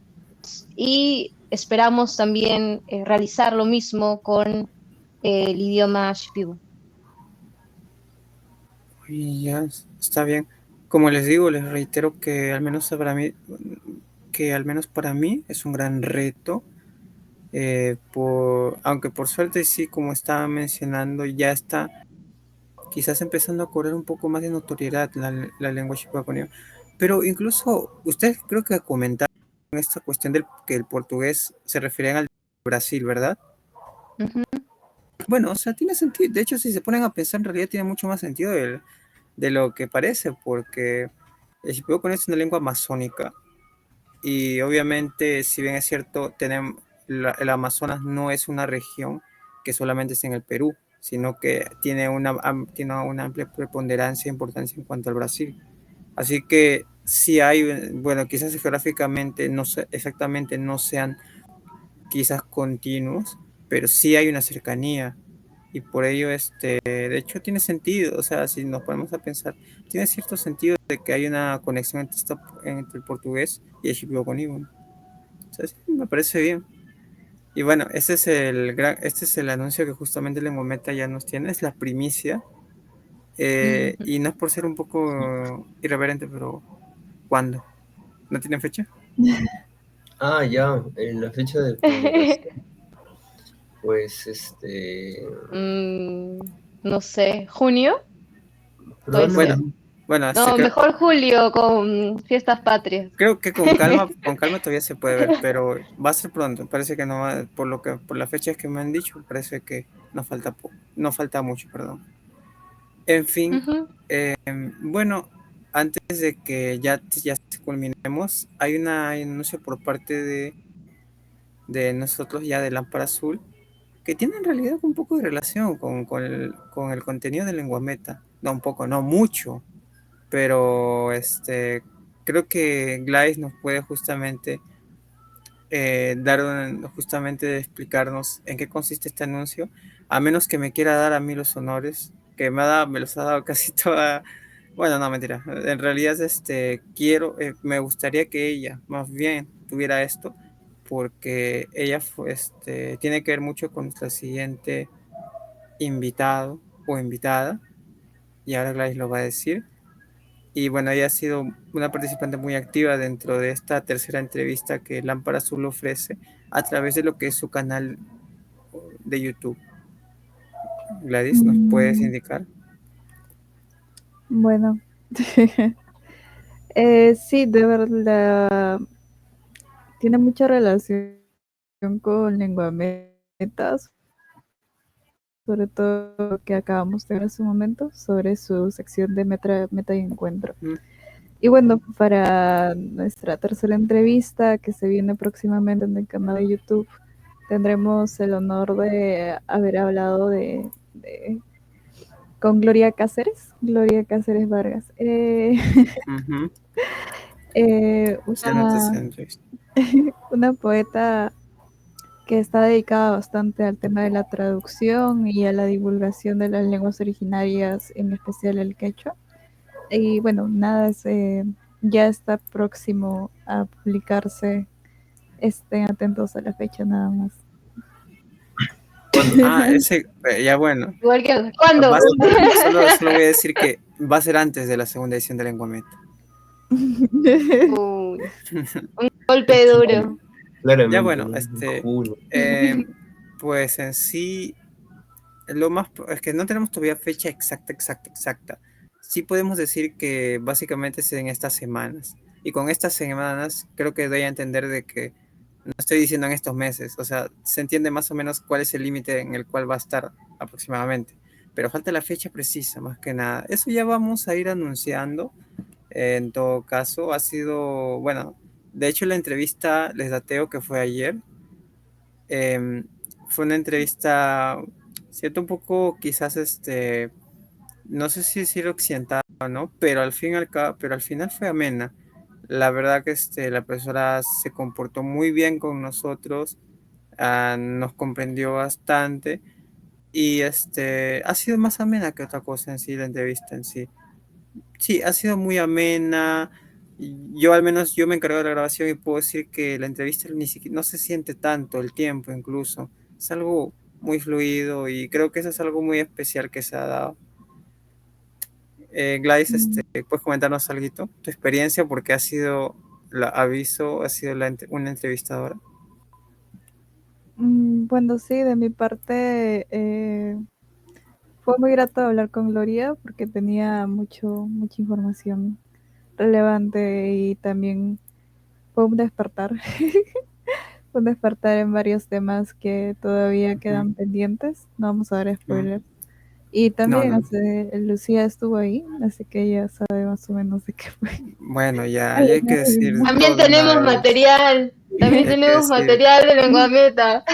y esperamos también realizar lo mismo con el idioma Shipibo. Y ya está bien. Como les digo, les reitero que al menos para mí es un gran reto. Aunque por suerte sí, como estaba mencionando, ya está quizás empezando a cobrar un poco más de notoriedad la lengua chipaconía. Pero incluso ustedes creo que comentaron esta cuestión del que el portugués se refería al Brasil, ¿verdad? Ujú, Bueno, o sea, tiene sentido. De hecho, si se ponen a pensar, en realidad tiene mucho más sentido de lo que parece, porque el chipaconía es una lengua amazónica. Y obviamente, si bien es cierto, el Amazonas no es una región que solamente está en el Perú, sino que tiene una amplia preponderancia e importancia en cuanto al Brasil. Así que sí hay, bueno, quizás geográficamente no sé, exactamente no sean quizás continuos, pero sí hay una cercanía. Y por ello, de hecho, tiene sentido. O sea, si nos ponemos a pensar, tiene cierto sentido de que hay una conexión entre el portugués y el Shipibo-Conibo. O sea, sí, me parece bien. Y bueno, este es el anuncio que justamente Lengometa ya nos tiene, es la primicia. ujú. Y no es por ser un poco irreverente, pero ¿cuándo? ¿No tienen fecha? Ah, ya, en la fecha de publicación, pues Mm, no sé, ¿junio? Puede Bueno, ser. probablemente. bueno, No, mejor julio con fiestas patrias. creo que con calma todavía se puede ver, pero va a ser pronto. Parece que no va, por las fechas que me han dicho, parece que no falta mucho, perdón. En fin, Ujú, bueno, antes de que ya culminemos, hay un anuncio por parte de nosotros ya de Lámpara Azul que tiene en realidad un poco de relación con el contenido de Lengua Meta. No un poco, no mucho, pero creo que Gladys nos puede justamente justamente explicarnos en qué consiste este anuncio, a menos que me quiera dar a mí los honores, que me los ha dado casi toda. Bueno, no, mentira. En realidad, me gustaría que ella, más bien, tuviera esto, porque ella tiene que ver mucho con nuestra siguiente invitado o invitada, y ahora Gladys lo va a decir. Y bueno, ella ha sido una participante muy activa dentro de esta tercera entrevista que Lámpara Azul ofrece a través de lo que es su canal de YouTube. Gladys, ¿nos puedes Mm, indicar? bueno, sí, de verdad, tiene mucha relación con lengua metas, sobre todo lo que acabamos de ver hace un momento, sobre su sección de meta y encuentro. Mm, Y bueno, para nuestra tercera entrevista que se viene próximamente en el canal de YouTube, tendremos el honor de haber hablado con Gloria Cáceres Vargas, ujú. eh, Excelente esa una, entrevista. una poeta que está dedicada bastante al tema de la traducción y a la divulgación de las lenguas originarias, en especial el quechua. Y bueno, nada, ya está próximo a publicarse. Estén atentos a la fecha nada más. ¿Cuándo? Ah, ya bueno. igual que, ¿cuándo? Solo voy a decir que va a ser antes de la segunda edición de Lengua Meta. Uy, un golpe duro. Ya claramente, bueno, ¿no? En junio. pues en sí, es que no tenemos todavía fecha exacta. Sí podemos decir que básicamente es en estas semanas. Y con estas semanas creo que doy a entender de que no estoy diciendo en estos meses, o sea, se entiende más o menos cuál es el límite en el cual va a estar aproximadamente. Pero falta la fecha precisa, más que nada. Eso ya vamos a ir anunciando. En todo caso, ha sido, bueno, de hecho la entrevista, les dateo que fue ayer. em, Fue una entrevista, cierto, un poco quizás no sé si decir occidental o no, pero pero al final fue amena. La verdad que la profesora se comportó muy bien con nosotros, nos comprendió bastante y ha sido más amena que otra cosa en sí, la entrevista en sí. Sí, ha sido muy amena. Yo al menos yo me encargo de la grabación y puedo decir que la entrevista ni siquiera no se siente tanto el tiempo incluso. Es algo muy fluido y creo que eso es algo muy especial que se ha dado. Gladys, ¿puedes comentarnos algo, tu experiencia? Porque ha sido, ha sido una entrevistadora. Bueno, sí, de mi parte fue muy grato hablar con Gloria porque tenía mucha información relevante y también fue un despertar, un despertar en varios temas que todavía quedan pendientes. No vamos a dar spoilers. Y No, también no. Lucía estuvo ahí, así que ella sabe más o menos de qué fue. Bueno, ya hay que decir También todo una tenemos vez. material, también Hay que tenemos decir, material de lengua meta.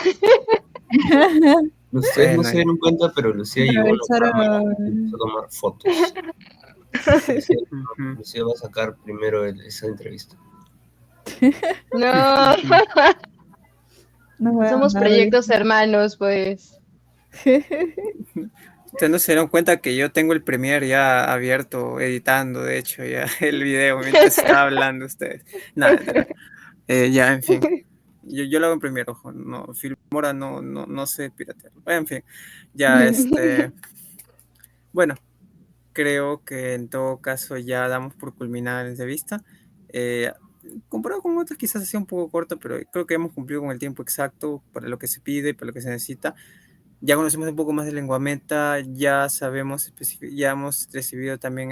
Ustedes no bueno, se dieron cuenta, pero Lucía llevó una cámara y empezó a Aprovecharon. tomar fotos. Lucía, ujú, Lucía va a sacar primero esa entrevista. No, Nos voy a somos mandar. proyectos hermanos, pues. Ustedes no se dieron cuenta que yo tengo el Premiere ya abierto, editando, de hecho, ya el video mientras estaba hablando ustedes. Nada, mentira. Ya, en fin. Yo lo hago en Premiere, ojo, no, Filmora no sé piratearlo. En fin, ya bueno, creo que en todo caso ya damos por culminada la entrevista. Eh, Comparado con otras quizás ha sido un poco corto, pero creo que hemos cumplido con el tiempo exacto para lo que se pide, para lo que se necesita. Ya conocemos un poco más de lengua meta, ya sabemos, ya hemos recibido también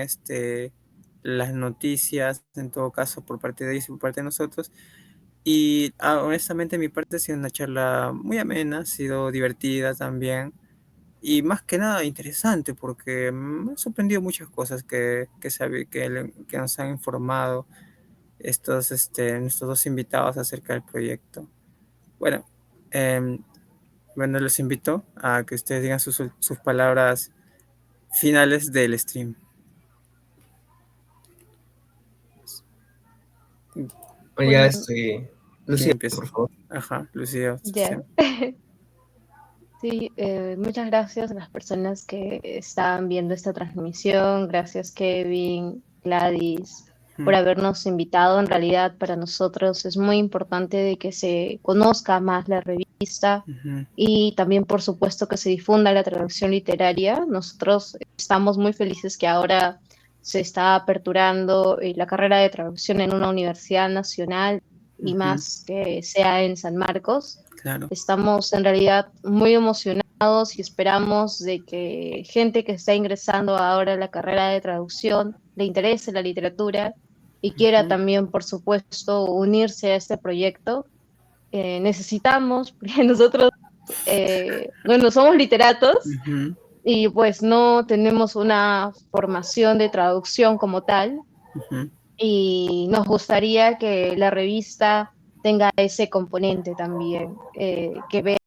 las noticias, en todo caso, por parte de ellos y por parte de nosotros. Y honestamente, mi parte ha sido una charla muy amena, ha sido divertida también. Y más que nada interesante, porque me han sorprendido muchas cosas que nos han informado nuestros dos invitados acerca del proyecto. Bueno, em, bueno, los invito a que ustedes digan sus palabras finales del stream. Ya, Bueno, ¿Quién Lucía, empieza? por favor. Ajá, Lucía, ya. Sí, muchas gracias a las personas que están viendo esta transmisión. Gracias, Kevin, Gladys, por habernos invitado. En realidad, para nosotros es muy importante de que se conozca más la revista y también, por supuesto, que se difunda la traducción literaria. Nosotros estamos muy felices que ahora se está aperturando la carrera de traducción en una universidad nacional y más que sea en San Marcos. Claro. Estamos en realidad muy emocionados y esperamos de que gente que está ingresando ahora a la carrera de traducción le interese la literatura y quiera también, por supuesto, unirse a este proyecto. Necesitamos, porque nosotros, bueno, somos literatos y pues no tenemos una formación de traducción como tal y nos gustaría que la revista tenga ese componente también, que vea